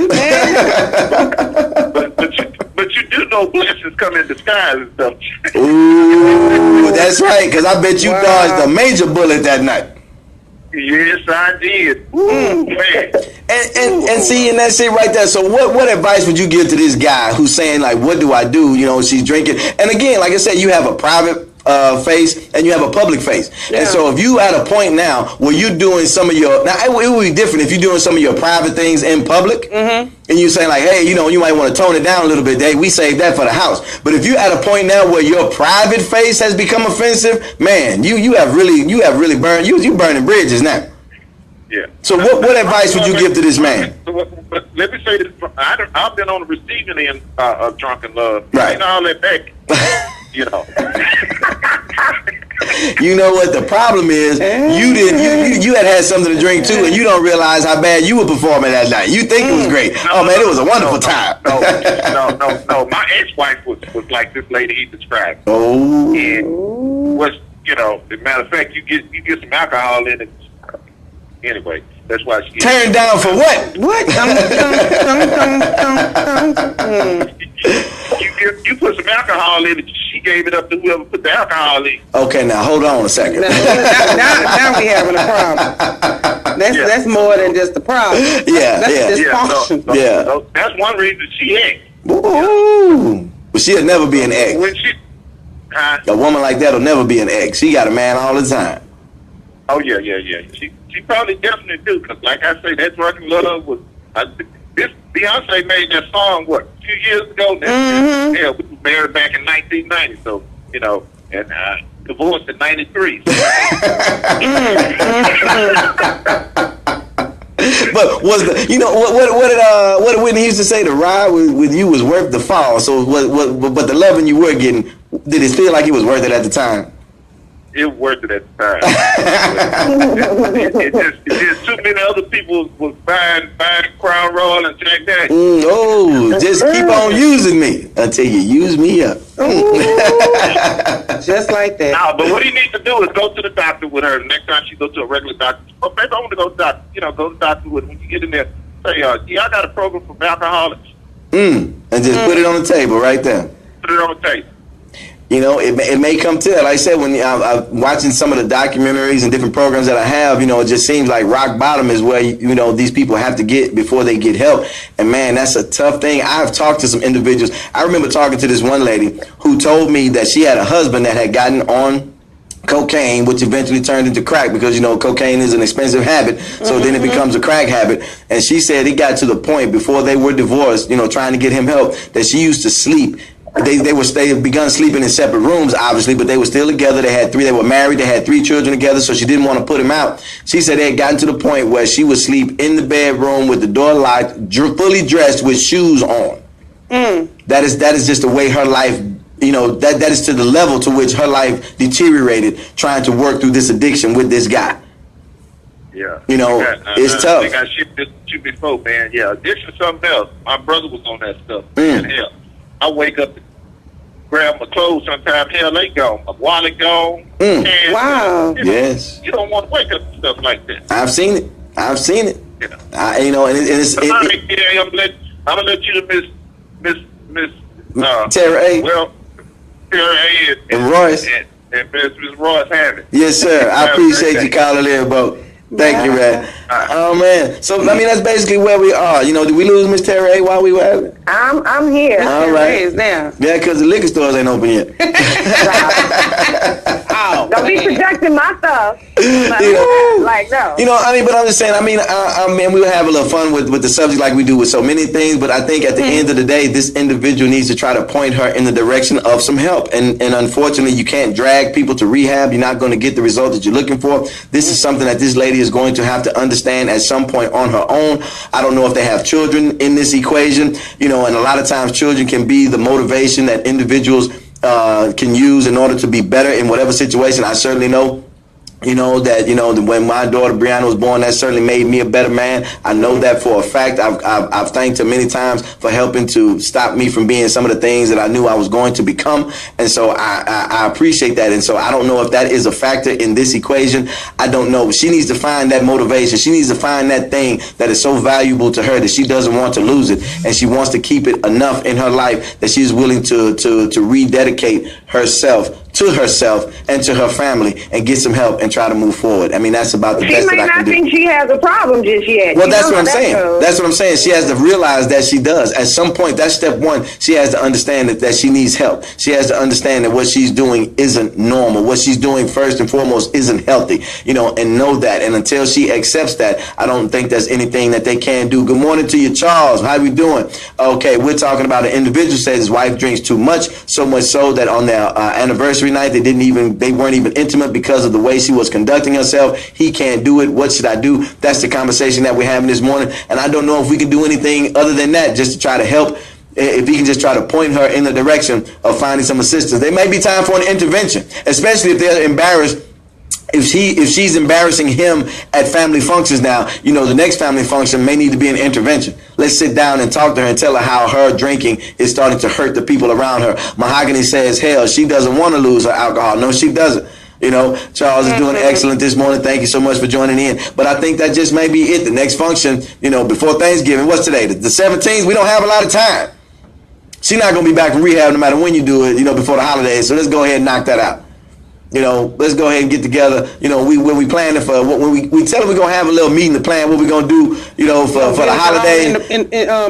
G: but you do know blessings come in disguise and stuff.
B: Ooh, that's right, because I bet you dodged a major bullet that night.
G: Yes, I did. Ooh, man.
B: And see, and that's it right there. So what advice would you give to this guy who's saying, like, what do I do? She's drinking. And again, like I said, you have a private face and you have a public face. Yeah. And so if you at a point now where you're doing some of your, now it would be different if you're doing some of your private things in public, and you're saying like, hey, you might want to tone it down a little bit, Dave. We saved that for the house. But if you're at a point now where your private face has become offensive, man, you have really burned, you burning bridges now.
G: Yeah.
B: So what advice would you give to this man?
G: But let me say this: I've been on the receiving end of drunken love.
B: Right.
G: And all that back. You know.
B: You know what the problem is? You had something to drink too, and you don't realize how bad you were performing that night. You think it was great. It was a wonderful time.
G: No. My ex-wife was like this lady he described.
B: Oh.
G: And was as a matter of fact, you get some alcohol in it. Anyway, that's why she
B: turned down for what?
C: What?
G: You put some alcohol in it. She gave it up to whoever put the alcohol in.
B: Okay, now hold on a second.
C: Now we having a problem. That's more than just a problem. That's dysfunction.
G: So that's one reason she ain't.
B: Ooh. But she'll never be an ex. A woman like that will never be an ex. She got a man all the time.
G: Oh yeah. She probably definitely do, because like I say, that drunken love was This Beyonce made that song a few years ago. Yeah, we were married back in 1990. So and divorced in '93.
B: But was what did Whitney used to say? The ride with you was worth the fall. So but the loving you were getting, did it feel like it was worth it at the time?
G: It was worth it at the time. it just too many other people was buying Crown Royal and Jack Daniels.
B: Just keep on using me until you use me up.
C: Just like that.
G: No, but what you need to do is go to the doctor with her. Next time she goes to a regular doctor, or maybe I want to go to the doctor. Go to the doctor with her. When you get in there, say, I got a program for alcoholics.
B: And just put it on the table right there.
G: Put it on the table.
B: It may come to that. Like I said, when I'm watching some of the documentaries and different programs that I have, it just seems like rock bottom is where, these people have to get before they get help. And man, that's a tough thing. I've talked to some individuals. I remember talking to this one lady who told me that she had a husband that had gotten on cocaine, which eventually turned into crack because, cocaine is an expensive habit. So then it becomes a crack habit. And she said it got to the point before they were divorced, trying to get him help, that she used to sleep. They had begun sleeping in separate rooms, obviously, but they were still together. They were married. They had 3 children together, so she didn't want to put him out. She said they had gotten to the point where she would sleep in the bedroom with the door locked, fully dressed with shoes on. That is just the way her life, that is to the level to which her life deteriorated trying to work through this addiction with this guy.
G: Yeah.
B: It's tough.
G: I think I shared this with you before, man. Yeah, addiction is something else. My brother was on that stuff. Man, hell, I wake up, grab my clothes sometimes, hell, they gone. My wallet gone. And,
C: wow.
B: Yes.
G: You don't want to wake up to stuff like that.
B: I've seen it.
G: Yeah.
B: I'm
G: gonna let you to Miss
B: Tara A.
G: Well, Tara A.
B: and Royce.
G: And Miss Royce Hammond.
B: Yes, sir. I appreciate you calling in, bro. Thank you, man. Oh, man. So, that's basically where we are. Did we lose Miss Tara A while we were at it?
E: I'm here.
B: All right.
C: Now.
B: Yeah, because the liquor stores ain't open yet.
E: Don't be projecting my stuff. No.
B: But I'm just saying, we would have a little fun with the subject like we do with so many things, but I think at the end of the day, this individual needs to try to point her in the direction of some help. And unfortunately, you can't drag people to rehab. You're not going to get the result that you're looking for. This is something that this lady is going to have to understand at some point on her own. I don't know if they have children in this equation, and a lot of times children can be the motivation that individuals can use in order to be better in whatever situation. I certainly know when my daughter Brianna was born, that certainly made me a better man. I know that for a fact. I've thanked her many times for helping to stop me from being some of the things that I knew I was going to become. And so I appreciate that. And so I don't know if that is a factor in this equation. I don't know. She needs to find that motivation. She needs to find that thing that is so valuable to her that she doesn't want to lose it. And she wants to keep it enough in her life that she's willing to rededicate herself to herself and to her family and get some help and try to move forward. That's about the best that I can do.
E: She may not think she has a problem just yet.
B: Well, that's what I'm saying. That's what I'm saying. She has to realize that she does. At some point, that's step one. She has to understand that she needs help. She has to understand that what she's doing isn't normal. What she's doing first and foremost isn't healthy, and know that. And until she accepts that, I don't think there's anything that they can do. Good morning to you, Charles. How we doing? Okay, we're talking about an individual says his wife drinks too much, so much so that on their anniversary night, they weren't even intimate because of the way she was conducting herself. He can't do it. What should I do? That's the conversation that we're having this morning. And I don't know if we can do anything other than that, just to try to help. If he can just try to point her in the direction of finding some assistance. There may be time for an intervention, especially if they're embarrassed. If she's embarrassing him at family functions now, the next family function may need to be an intervention. Let's sit down and talk to her and tell her how her drinking is starting to hurt the people around her. Mahogany says, hell, she doesn't want to lose her alcohol. No, she doesn't. Charles is doing excellent this morning. Thank you so much for joining in. But I think that just may be it. The next function, before Thanksgiving, what's today? The 17th, we don't have a lot of time. She's not going to be back from rehab no matter when you do it, before the holidays. So let's go ahead and knock that out. Let's go ahead and get together. When we plan it for when we tell them we're gonna have a little meeting to plan what we're gonna do. For the holiday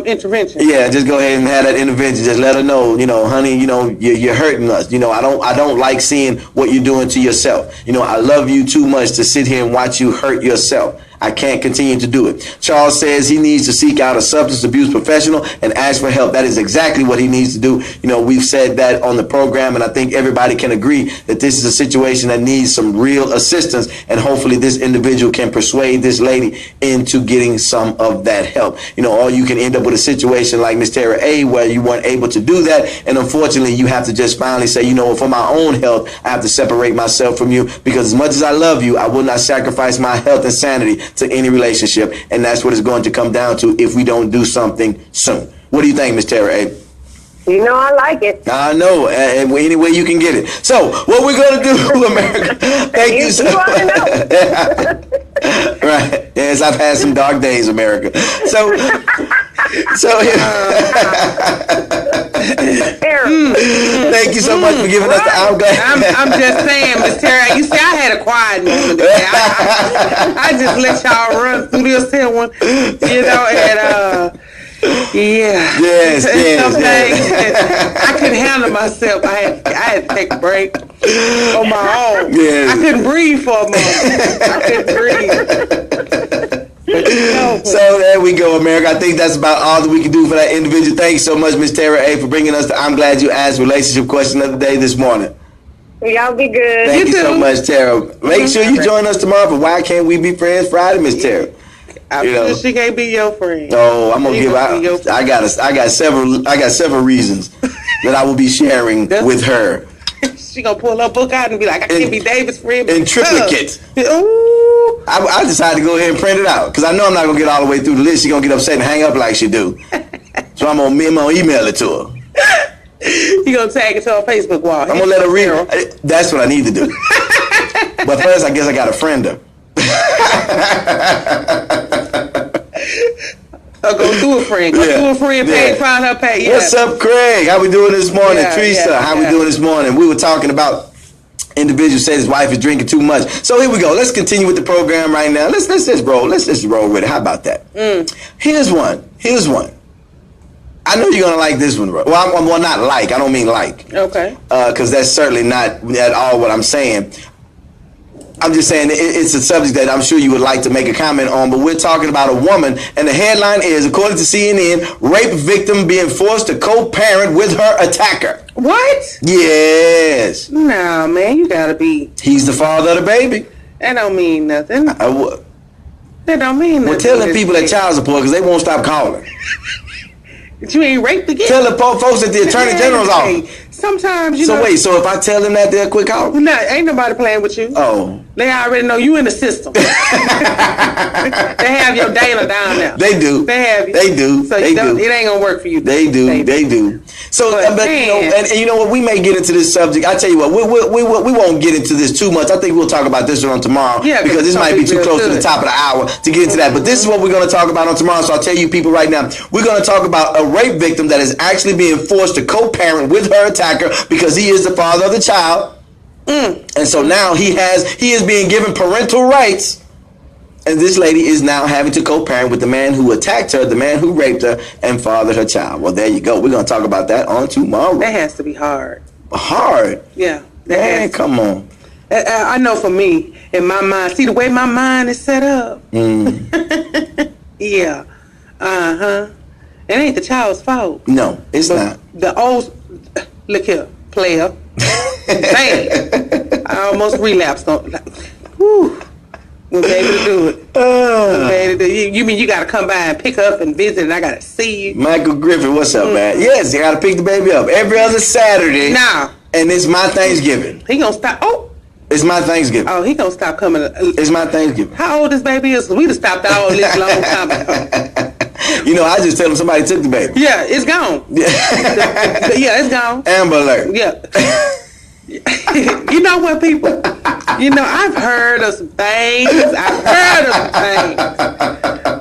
C: intervention.
B: Yeah, just go ahead and have that intervention. Just let her know, honey, you're hurting us. I don't like seeing what you're doing to yourself. I love you too much to sit here and watch you hurt yourself. I can't continue to do it. Charles says he needs to seek out a substance abuse professional and ask for help. That is exactly what he needs to do. You know, we've said that on the program, and I think everybody can agree that this is a situation that needs some real assistance, and hopefully this individual can persuade this lady into getting some of that help. You know, or you can end up with a situation like Miss Tara A, where you weren't able to do that, and unfortunately you have to just finally say, you know, for my own health, I have to separate myself from you, because as much as I love you, I will not sacrifice my health and sanity to any relationship, and that's what it's going to come down to if we don't do something soon. What do you think, Miss Tara A?
E: You know I like it.
B: I know, and any way you can get it. So, what we're going to do, America, thank you so much. Right. Yes, I've had some dark days, America. So thank you so much for giving us the hourglass.
C: I'm just saying, Miss Terry, you see, I had a quiet moment today. I just let y'all run through this here one, you know, and yeah.
B: Yes.
C: I couldn't handle myself. I had to take a break on my own.
B: Yes.
C: I couldn't breathe for a moment. I couldn't breathe.
B: So there we go, America. I think that's about all that we can do for that individual. Thank you so much, Miss Tara A, for bringing us the I'm Glad You Asked relationship question of the day this morning.
E: Y'all be good.
B: Thank you so much, Tara. Make sure you join us tomorrow for Why Can't We Be Friends Friday, Miss Tara.
C: I'm sure she can't be your friend.
B: Oh, I'm gonna give out. I got several reasons that I will be sharing with her.
C: She gonna pull her book out and be like, I can't be David's friend.
B: In triplicate.
C: Ooh.
B: I decided to go ahead and print it out because I know I'm not gonna get all the way through the list. She's gonna get upset and hang up like she do. So I'm gonna email it to her.
C: You gonna tag it to her Facebook wall.
B: I'm gonna let her read. That's what I need to do. But first, I guess I gotta friend her.
C: Go through a friend. Go through a friend page, find her page. Yeah.
B: What's up, Craig? How we doing this morning? Teresa, how we doing this morning? We were talking about individual said his wife is drinking too much. So here we go. Let's continue with the program right now. Let's just roll. Let's just roll with it. How about that? Here's one. I know you're gonna like this one, bro. Well, not like. I don't mean like.
C: Okay.
B: Because that's certainly not at all what I'm saying. I'm just saying it's a subject that I'm sure you would like to make a comment on, but we're talking about a woman, and the headline is, according to CNN, rape victim being forced to co-parent with her attacker.
C: What?
B: Yes.
C: Nah, man, you gotta be.
B: He's the father of the baby.
C: That don't mean nothing. That don't mean nothing.
B: Well, tell them people at child support because they won't stop calling.
C: That you ain't raped again.
B: Tell the folks at the Attorney General's office.
C: Sometimes, you know.
B: So wait, so if I tell them that, they'll quit calling?
C: No, ain't nobody playing with you.
B: Oh.
C: They already know you in the system. They have your data down there.
B: They do.
C: They have you.
B: They do.
C: So
B: they do.
C: It ain't gonna work for you.
B: They do. Baby. They do. So, but you know, and you know what? We may get into this subject. I tell you what, we won't get into this too much. I think we'll talk about this one on tomorrow. Yeah, because this might be too close to the top of the hour to get into that. But this is what we're going to talk about on tomorrow. So I'll tell you people right now, we're going to talk about a rape victim that is actually being forced to co-parent with her attacker because he is the father of the child. And so now he is being given parental rights. And this lady is now having to co-parent with the man who attacked her, the man who raped her and fathered her child. Well, there you go. We're going to talk about that on tomorrow.
C: That has to be hard.
B: Hard?
C: Yeah.
B: Man, come on.
C: I know for me, in my mind, see the way my mind is set up? Yeah. It ain't the child's fault.
B: No, it's not.
C: The old, look here, player. Dang. I almost relapsed on, whew. Was able to do it. You mean you got to come by and pick up and visit, and I got to see you?
B: Michael Griffin, what's up, man? Yes, you got to pick the baby up every other Saturday.
C: Now.
B: And it's my Thanksgiving.
C: He gonna stop. Oh.
B: It's my Thanksgiving.
C: Oh, he gonna stop coming.
B: It's my Thanksgiving.
C: How old this baby is? We'd have stopped all this long time ago.
B: You know, I just tell him somebody took the baby.
C: Yeah, it's gone. Yeah, it's gone.
B: Amber Alert.
C: Yeah. You know what, people? You know, I've heard of some things.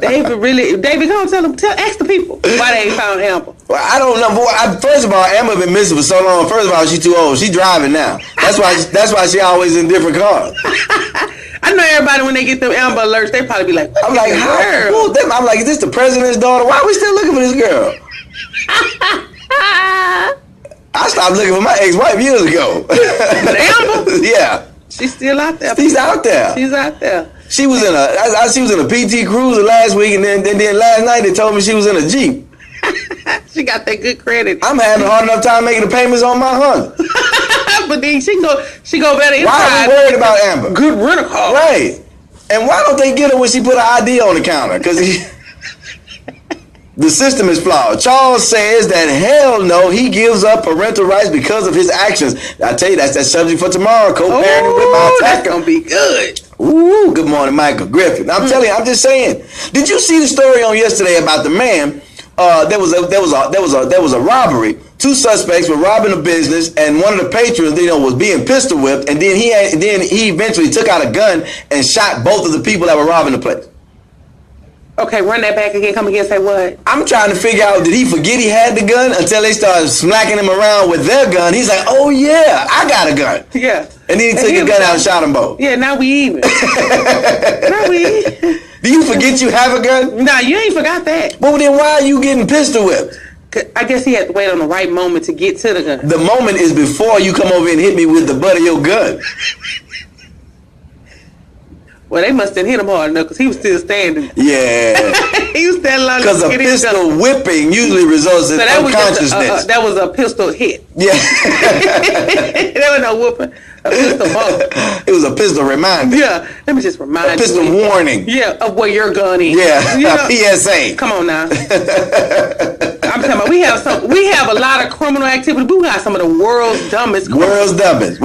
C: David, go and ask the people why they ain't found Amber.
B: Well, I don't know. Boy, first of all, Amber been missing for so long. First of all, she's too old. She's driving now. That's why she always in different cars.
C: I know everybody when they get them Amber Alerts, they probably be like,
B: I'm like, how? I'm like, is this the president's daughter? Why are we still looking for this girl? I stopped looking for my ex-wife years ago.
C: But Amber?
B: Yeah.
C: She's still out there.
B: She's out there.
C: She's out there.
B: She was in a PT Cruiser last week, and then last night they told me she was in a Jeep.
C: She got that good credit.
B: I'm having a hard enough time making the payments on my Honda.
C: But then she go better inside.
B: Why are we worried about Amber?
C: Good rental car.
B: Right. And why don't they get her when she put her ID on the counter? Because the system is flawed. Charles says that hell no, he gives up parental rights because of his actions. I tell you, that's that subject for tomorrow. Co-parenting with my attacker.
C: That's gonna be good.
B: Ooh, good morning, Michael Griffin. I'm telling you, I'm just saying. Did you see the story on yesterday about the man? There was a robbery. Two suspects were robbing a business, and one of the patrons, was being pistol whipped, and then he eventually took out a gun and shot both of the people that were robbing the place.
C: Okay, run that back again. Come again. Say what?
B: I'm trying to figure out, did he forget he had the gun until they started smacking him around with their gun? He's like, oh yeah, I got a gun.
C: Yeah.
B: And then he took his gun out and shot them both.
C: Yeah, now we even. Now we even.
B: Do you forget you have a gun?
C: Nah, you ain't forgot that.
B: Well, then why are you getting pistol whipped?
C: I guess he had to wait on the right moment to get to the gun.
B: The moment is before you come over and hit me with the butt of your gun.
C: Well, they must have hit him hard enough because he was still standing.
B: Yeah.
C: He was standing on
B: because a pistol whipping usually results in unconsciousness.
C: That was a pistol hit.
B: Yeah.
C: There was no whooping. A pistol bump.
B: It was a pistol reminder.
C: Yeah. Let me just remind you.
B: A pistol warning.
C: Yeah, of where your gun is.
B: Yeah. A PSA.
C: Come on now. I'm talking about we have a lot of criminal activity. We got some of the world's dumbest.
B: World's dumbest.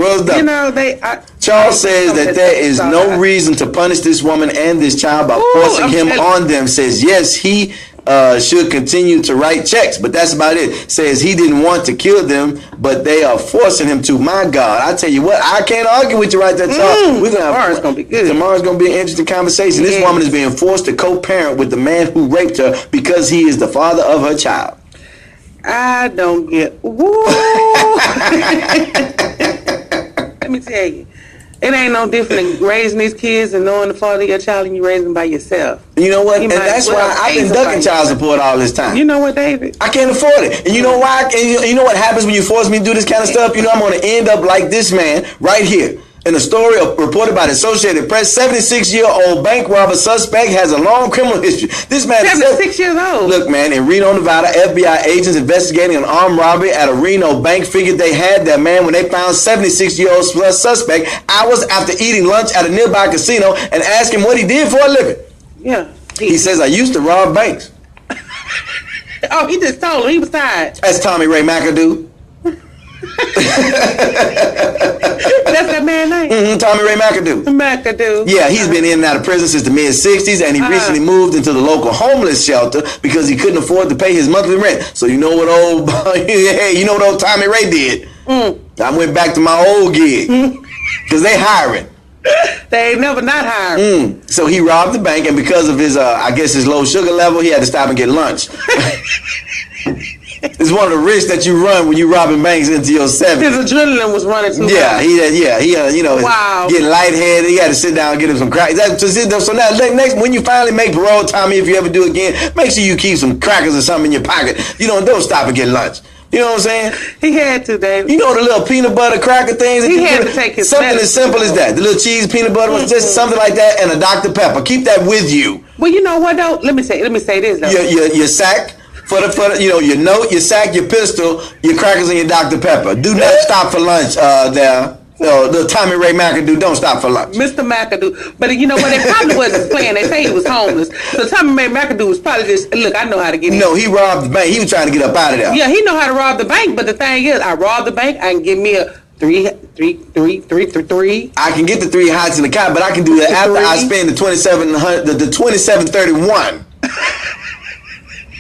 B: Charles says that there is no reason to punish this woman and this child by forcing him on them. Says yes, he should continue to write checks, but that's about it. Says he didn't want to kill them, but they are forcing him to. My God, I tell you what, I can't argue with you right there, Charles.
C: Tomorrow's gonna be good.
B: Tomorrow's gonna be an interesting conversation. This woman is being forced to co-parent with the man who raped her because he is the father of her child.
C: I don't get. Woo. Let me tell you. It ain't no different than raising these kids and knowing the father of your child and you raise them by yourself.
B: You know what? And that's why I've been ducking child support all this time.
C: You know what, David?
B: I can't afford it. And you know why? And you know what happens when you force me to do this kind of stuff? You know I'm going to end up like this man right here. In a story reported by the Associated Press, 76-year-old bank robber suspect has a long criminal history. This man is
C: 76 years old.
B: Look, man, in Reno, Nevada, FBI agents investigating an armed robbery at a Reno bank figured they had that man when they found 76-year-old suspect hours after eating lunch at a nearby casino and asked him what he did for a living.
C: Yeah.
B: He says, I used to rob banks.
C: Oh, he just told him. He was tired.
B: That's Tommy Ray McAdoo.
C: That's that man's name?
B: Mm-hmm, Tommy Ray McAdoo.
C: McAdoo.
B: Yeah, he's been in and out of prison since the mid-'60s, and he recently moved into the local homeless shelter because he couldn't afford to pay his monthly rent. So you know what old Tommy Ray did? I went back to my old gig because they hiring.
C: They ain't never not hiring.
B: So he robbed the bank, and because of his, his low sugar level, he had to stop and get lunch. It's one of the risks that you run when you robbing banks into your 70s.
C: His adrenaline was running too high.
B: Wow. Getting lightheaded. He had to sit down and get him some crackers. So now, next, when you finally make parole, Tommy, if you ever do it again, make sure you keep some crackers or something in your pocket. Don't stop and get lunch. You know what I'm saying?
C: He had to, David.
B: You know the little peanut butter cracker things?
C: He had to take his
B: something as simple as that. The little cheese peanut butter, just something like that, and a Dr. Pepper. Keep that with you.
C: Well, you know what, though? Let me say this, though.
B: Your sack. For the your note, your sack, your pistol, your crackers, and your Dr. Pepper. Do not stop for lunch there. The Tommy Ray McAdoo, don't stop for lunch.
C: Mr. McAdoo. But you know what? They probably wasn't playing. They say he was homeless. So Tommy Ray McAdoo was probably just, look, I know how to get in.
B: No, he robbed the bank. He was trying to get up out of there.
C: Yeah, he know how to rob the bank. But the thing is, I robbed the bank. I can give me a three. I
B: can get the 3 hots in the car, but I can do that after I spend the $27.31.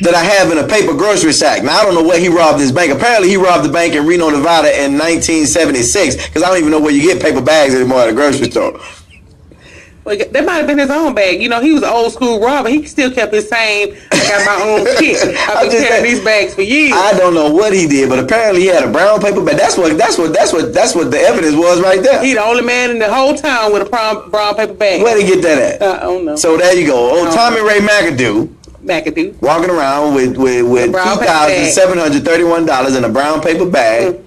B: That I have in a paper grocery sack. Now, I don't know where he robbed this bank. Apparently, he robbed the bank in Reno, Nevada in 1976, because I don't even know where you get paper bags anymore at a grocery store.
C: Well, that might have been his own bag. You know, he was an old school robber. He still kept his same, I got my own kit. I've been carrying these bags for years.
B: I don't know what he did, but apparently he had a brown paper bag. That's what the evidence was right there.
C: He the only man in the whole town with a brown paper bag.
B: Where'd he get that at?
C: I don't know.
B: So there you go. Old Tommy Ray McAdoo. Walking around with $2,731 in a brown paper bag,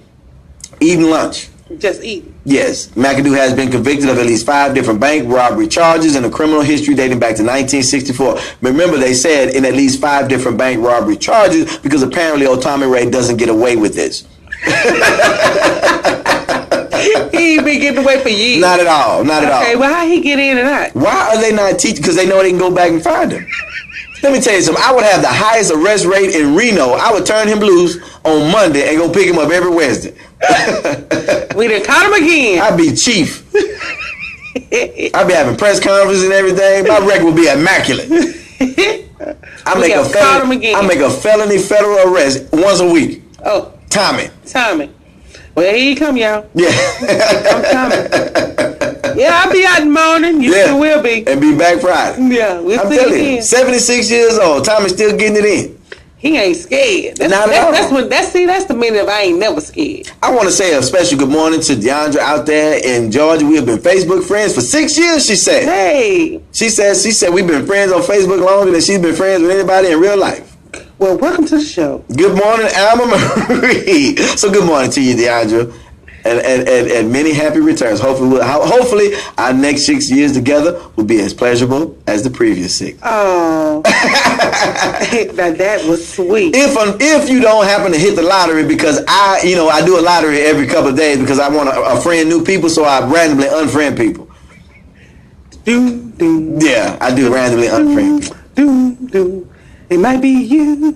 B: eating lunch.
C: Just eating.
B: Yes, McAdoo has been convicted of at least 5 different bank robbery charges and a criminal history dating back to 1964. Remember, they said in at least 5 different bank robbery charges because apparently old Tommy Ray doesn't get away with this.
C: He ain't been getting away for years.
B: Not at all. Not at all.
C: Okay, well, how he get in and out?
B: Why are they not teaching? Because they know they can go back and find him. Let me tell you something. I would have the highest arrest rate in Reno. I would turn him loose on Monday and go pick him up every Wednesday.
C: We done caught him again.
B: I'd be chief. I'd be having press conferences and everything. My record would be immaculate. I make a felony federal arrest once a week.
C: Oh,
B: Tommy.
C: Well, here you come, y'all.
B: Yeah.
C: I'm coming. Yeah, I'll be out in the morning. You sure will be.
B: And be back Friday.
C: Yeah, we'll
B: I'm
C: see
B: telling
C: you
B: you,
C: again.
B: 76 years old. Tommy's still getting it in.
C: He ain't scared.
B: Not at all.
C: That's the meaning of I ain't never scared.
B: I want to say a special good morning to Deandra out there in Georgia. We have been Facebook friends for 6 years, she said.
C: Hey.
B: She said we've been friends on Facebook longer than she's been friends with anybody in real life.
C: Well, welcome to the show.
B: Good morning, Alma Marie. So good morning to you, Deandra. And many happy returns. Hopefully our next 6 years together will be as pleasurable as the previous 6.
C: Oh, that was sweet.
B: If you don't happen to hit the lottery, because I do a lottery every couple of days because I want to friend new people, so I randomly unfriend people. Yeah, I do randomly unfriend.
C: It might be you.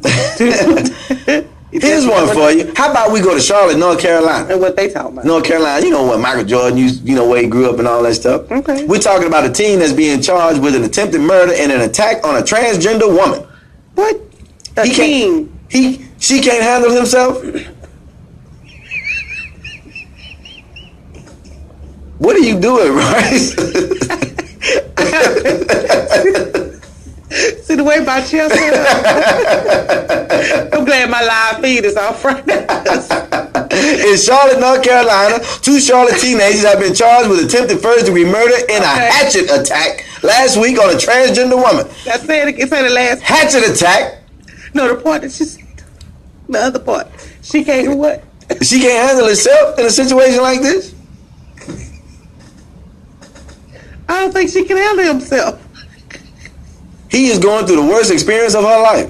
B: Here's one for you. How about we go to Charlotte, North Carolina?
C: And what they talking about?
B: North Carolina, you know what Michael Jordan used, where he grew up and all that stuff.
C: Okay.
B: We're talking about a teen that's being charged with an attempted murder and an attack on a transgender woman.
C: What? Teen?
B: She can't handle himself? What are you doing, Rice?
C: See the way my chest is? I'm glad my live feed is off right now.
B: In Charlotte, North Carolina, 2 Charlotte teenagers have been charged with attempted first-degree murder and a hatchet attack last week on a transgender woman.
C: I said it. Say the last.
B: Hatchet attack?
C: No, the part that she said. The other part. She can't do what?
B: She can't handle herself in a situation like this?
C: I don't think she can handle herself.
B: He is going through the worst experience of her life.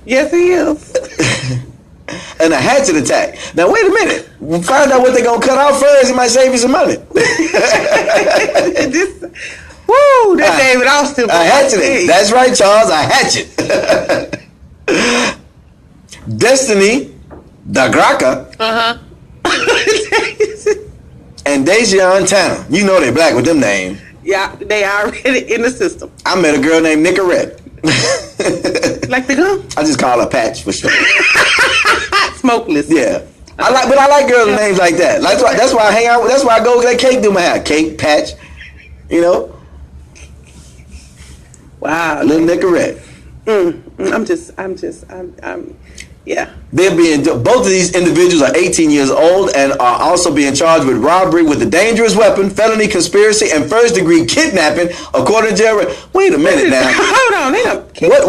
C: Yes, he is.
B: And a hatchet attack. Now, wait a minute. We'll find out what they're going to cut off first. It might save you some money.
C: That David Austin.
B: A hatchet. That's right, Charles. A hatchet. Destiny Dagraka. And Dejan Tanner. You know they black with them names.
C: Yeah, they are already in the system.
B: I met a girl named Nicorette.
C: Like the gum?
B: I just call her Patch for sure.
C: Smokeless.
B: Yeah. I like girls with names like that. That's why I hang out. That's why I go get cake do my hair. Cake, Patch.
C: Wow.
B: Little Nicorette.
C: Yeah.
B: Both of these individuals are 18 years old and are also being charged with robbery with a dangerous weapon, felony conspiracy, and first-degree kidnapping, according to Jerry. Wait a minute now.
C: Hold on.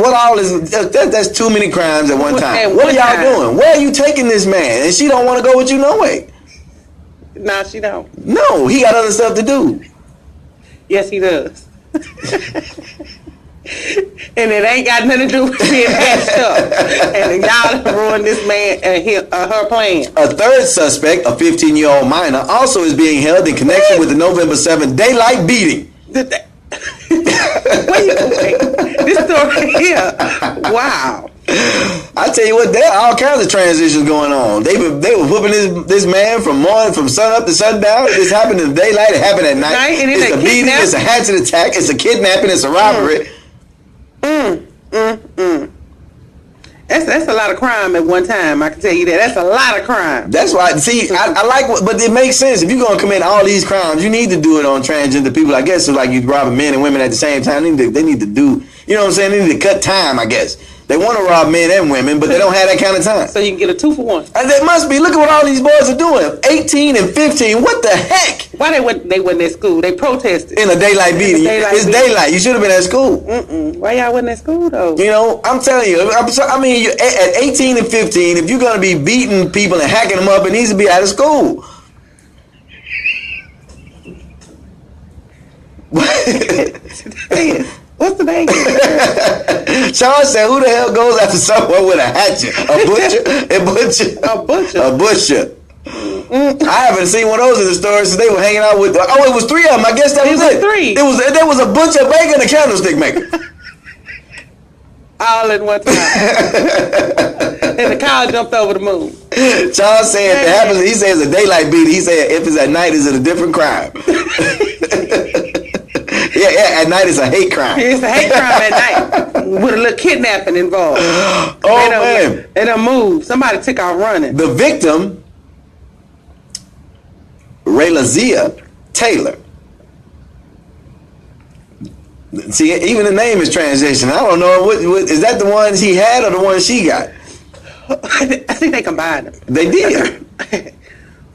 B: What all is that's too many crimes at one time. What are y'all doing? Where are you taking this man? And she don't want to go with you no way.
C: No, she don't.
B: No, he got other stuff to do.
C: Yes, he does. And it ain't got nothing to do with being patched up. And y'all ruined this man and her plan.
B: A third suspect, a 15-year-old minor, also is being held in connection with the November 7th daylight beating.
C: Where you going? This story here. Wow.
B: I tell you what, there are all kinds of transitions going on. They were whooping this man from sun up to sundown. This happened in the daylight. It happened at night. It's a beating. It's a hatchet attack. It's a kidnapping. It's a robbery.
C: That's a lot of crime at one time. I can tell you that. That's a lot of crime.
B: That's why. See, I like, but it makes sense. If you're gonna commit all these crimes, you need to do it on transgender people. I guess so. Like you robbing men and women at the same time. They need to do. You know what I'm saying? They need to cut time. I guess. They want to rob men and women, but they don't have that kind of time.
C: So you can get a 2 for 1.
B: And they must be. Look at what all these boys are doing. 18 and 15. What the heck?
C: Why they wasn't at school? They protested.
B: In a daylight beating. It's daylight. You should have been at school.
C: Why y'all wasn't at school though?
B: You know, I'm telling you. I mean, at 18 and 15, if you're going to be beating people and hacking them up, it needs to be out of school.
C: What's the name?
B: Sean said, who the hell goes after someone with a hatchet? A butcher?
C: A butcher.
B: A butcher. I haven't seen one of those in the store since they were hanging out with. Oh, it was 3 of them. I guess that was it.
C: 3.
B: There was a butcher, baker, and a candlestick maker.
C: All in one time. And the cow jumped over the moon.
B: Sean said if it happens, he says a daylight beating. He said if it's at night, is it a different crime? Yeah, at night it's a hate crime.
C: It's a hate crime at night with a little kidnapping involved.
B: Oh, man.
C: They done moved. Somebody took off running.
B: The victim, Raylazia Taylor. See, even the name is transition. I don't know. What is that the ones he had or the ones she got?
C: I think they combined them.
B: They did.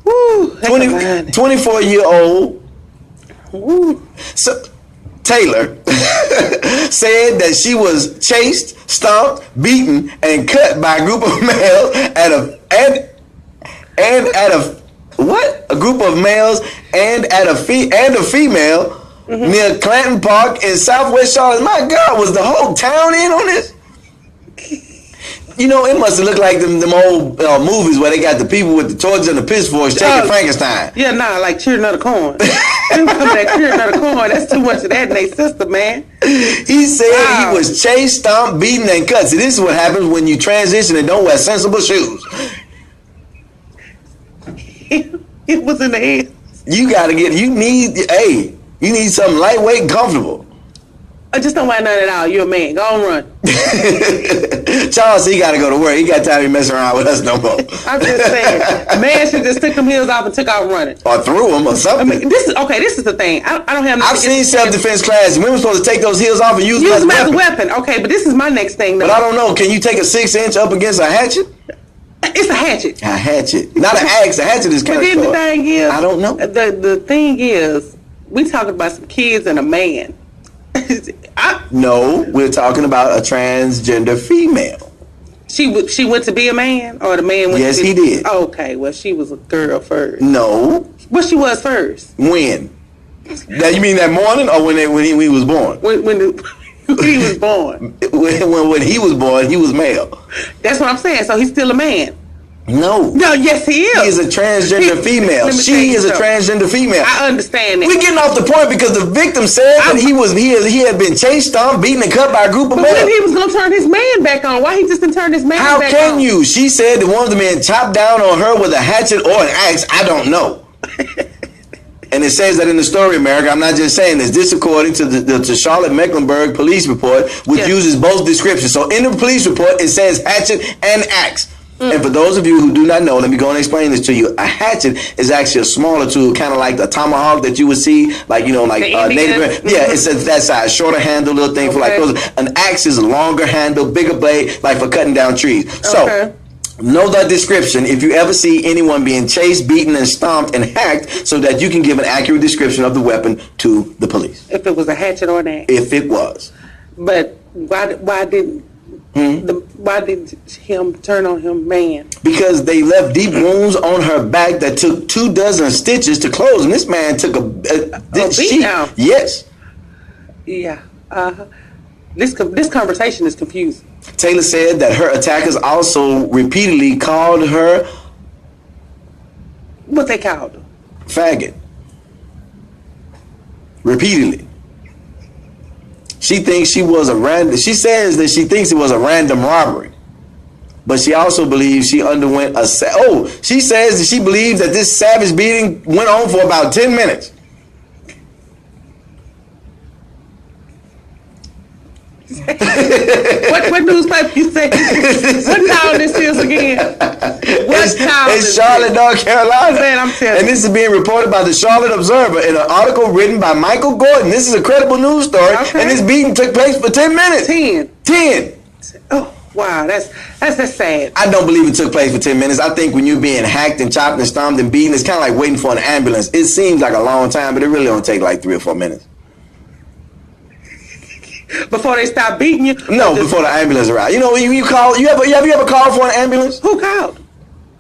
C: Woo,
B: 24-year-old. So, Taylor said that she was chased, stomped, beaten, and cut by a group of males a group of males and a female near Clanton Park in Southwest Charlotte. My God, was the whole town in on this? You know, it must have looked like them old movies where they got the people with the torches and the pitchforks taking Frankenstein.
C: Yeah, like Children of the Corn. They was coming at Children of the Corn. That's too much of that in their system, man.
B: He said he was chased, stomped, beaten, and cut. See, this is what happens when you transition and don't wear sensible shoes.
C: It was in the head.
B: You need something lightweight and comfortable.
C: I just don't wear none at all. You're a man. Go on, run.
B: Charles, he got to go to work. He got time to be messing around with us no more.
C: I'm just saying, a man should just took them heels off and took off running.
B: Or threw them or something.
C: I mean, this is the thing. I don't have.
B: I've seen self-defense classes. Women supposed to take those heels off and use them as a weapon.
C: Okay, but this is my next thing. Though.
B: But I don't know. Can you take a 6-inch up against a hatchet?
C: It's a hatchet.
B: A hatchet, not an axe. A hatchet is kind of short.
C: But then the thing is,
B: I don't know.
C: The thing is, we talking about some kids and a man.
B: No, we're talking about a transgender female.
C: She went to be a man, or the man went
B: yes,
C: to be...
B: he did.
C: Okay, well, she was a girl first.
B: No.
C: Well, she was first.
B: When? Now, you mean that morning or when he was born?
C: When he was born.
B: When he was born, he was male.
C: That's what I'm saying. So he's still a man.
B: No.
C: No, yes, he is.
B: He is a transgender female. She is a transgender female.
C: I understand that.
B: We're getting off the point because the victim said that he had been chased, stomped, beaten, and cut by a group of males.
C: But when he was going to turn his man back on, why he just didn't turn his man back on?
B: How can you? She said that one of the men chopped down on her with a hatchet or an axe. I don't know. And it says that in the story, America. I'm not just saying this. This according to the Charlotte Mecklenburg police report, which uses both descriptions. So in the police report, it says hatchet and axe. And for those of you who do not know, let me go and explain this to you. A hatchet is actually a smaller tool, kind of like the tomahawk that you would see, like, you know, like Native. Yeah, it's that size, shorter handle, little thing for like those. An axe is a longer handle, bigger blade, like for cutting down trees. So, know the description if you ever see anyone being chased, beaten, and stomped and hacked, so that you can give an accurate description of the weapon to the police.
C: If it was a hatchet or an axe.
B: If it was.
C: But why didn't him turn on him, man?
B: Because they left deep wounds on her back that took 24 stitches to close, and this man took a
C: beat down.
B: Yes.
C: Yeah. This conversation is confusing.
B: Taylor said that her attackers also repeatedly called her
C: what they called her?
B: Faggot. Repeatedly. She thinks she says that she thinks it was a random robbery. But she also believes she underwent she says that she believes that this savage beating went on for about 10 minutes.
C: What newspaper you say? What town this is again?
B: It's Charlotte, North Carolina.
C: I'm telling you.
B: And this is being reported by the Charlotte Observer in an article written by Michael Gordon. This is a credible news story. Okay. And this beating took place for 10 minutes.
C: 10.
B: Oh.
C: Wow, that's sad.
B: I don't believe it took place for 10 minutes. I think when you're being hacked and chopped and stomped and beaten, it's kind of like waiting for an ambulance. It seems like a long time, but it really don't take like 3 or 4 minutes.
C: Before they stop beating you?
B: No, before the ambulance arrives. You know, you call. Have you ever called for an ambulance?
C: Who called?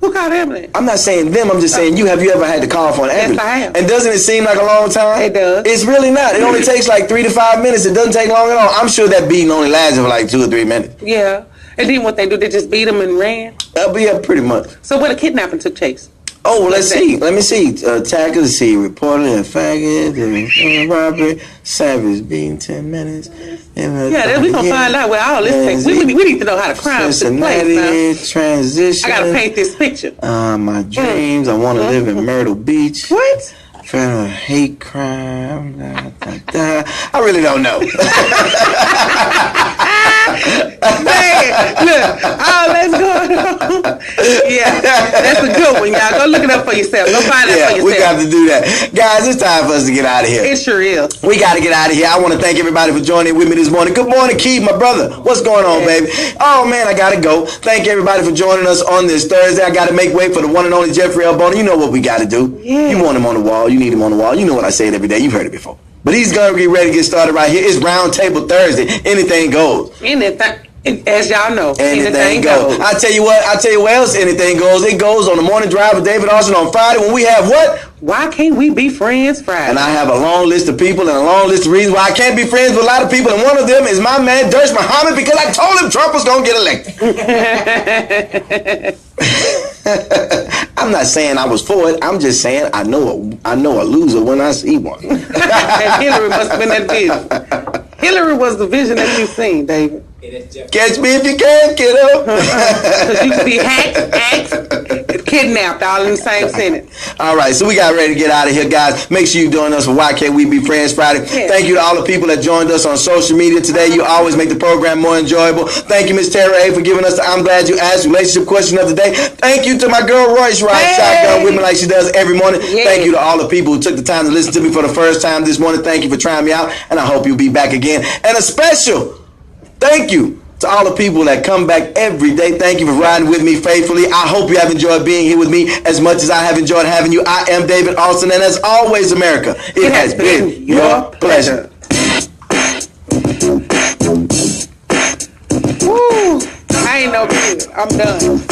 C: Who called ambulance?
B: I'm not saying them. I'm just saying you. Have you ever had to call for an ambulance?
C: Yes, I have.
B: And doesn't it seem like a long time?
C: It does.
B: It's really not. It only takes like 3 to 5 minutes. It doesn't take long at all. I'm sure that beating only lasted for like 2 or 3 minutes.
C: Yeah. And then what they do? They just beat them and ran.
B: Yeah, pretty much.
C: So what a kidnapping took place?
B: Oh, well, let's see. Let me see. Attackers, see. Reported a faggot, robbery, savage beating 10 minutes.
C: Yeah, we're going to find out where all this takes. We need to know how the crime took place now.
B: Transition.
C: I got to paint this picture.
B: My dreams. I want to live in Myrtle Beach.
C: What?
B: Federal hate crime. I really don't know.
C: Man, look, all that's going on. Yeah, that's a good one, y'all. Go look it up for yourself. Go find it for yourself.
B: We got to do that. Guys, it's time for us to get out of here.
C: It sure is.
B: We got to get out of here. I want to thank everybody for joining with me this morning. Good morning, Keith, my brother. What's going on, baby? Oh, man, I got to go. Thank everybody for joining us on this Thursday. I got to make way for the one and only Jeffrey L. Bonner. You know what we got to do.
C: Yeah.
B: You want him on the wall. You need him on the wall. You know what I say it every day. You've heard it before. But he's going to get ready to get started right here. It's Round Table Thursday. Anything goes.
C: Anything. As y'all know,
B: anything goes. I tell you what else anything goes. It goes on the morning drive with David Austin on Friday when we have what?
C: Why can't we be friends Friday?
B: And I have a long list of people and a long list of reasons why I can't be friends with a lot of people. And one of them is my man, Dersh Muhammad, because I told him Trump was going to get elected. I'm not saying I was for it. I'm just saying I know a loser when I see one.
C: And Hillary must have been that vision. Hillary was the vision that you seen, David.
B: Catch me if you can, kiddo.
C: Because you could be hacked, axed, kidnapped all in the same sentence.
B: All right, so we got ready to get out of here, guys. Make sure you join us for Why Can't We Be Friends Friday.
C: Yeah.
B: Thank you to all the people that joined us on social media today. You always make the program more enjoyable. Thank you, Miss Tara A, for giving us the I'm Glad You Asked relationship question of the day. Thank you to my girl Royce Ride Shotgun with me like she does every morning.
C: Yeah.
B: Thank you to all the people who took the time to listen to me for the first time this morning. Thank you for trying me out, and I hope you'll be back again. And a special thank you to all the people that come back every day. Thank you for riding with me faithfully. I hope you have enjoyed being here with me as much as I have enjoyed having you. I am David Austin, and as always, America, it has been your pleasure.
C: Woo! I ain't no kid. I'm done.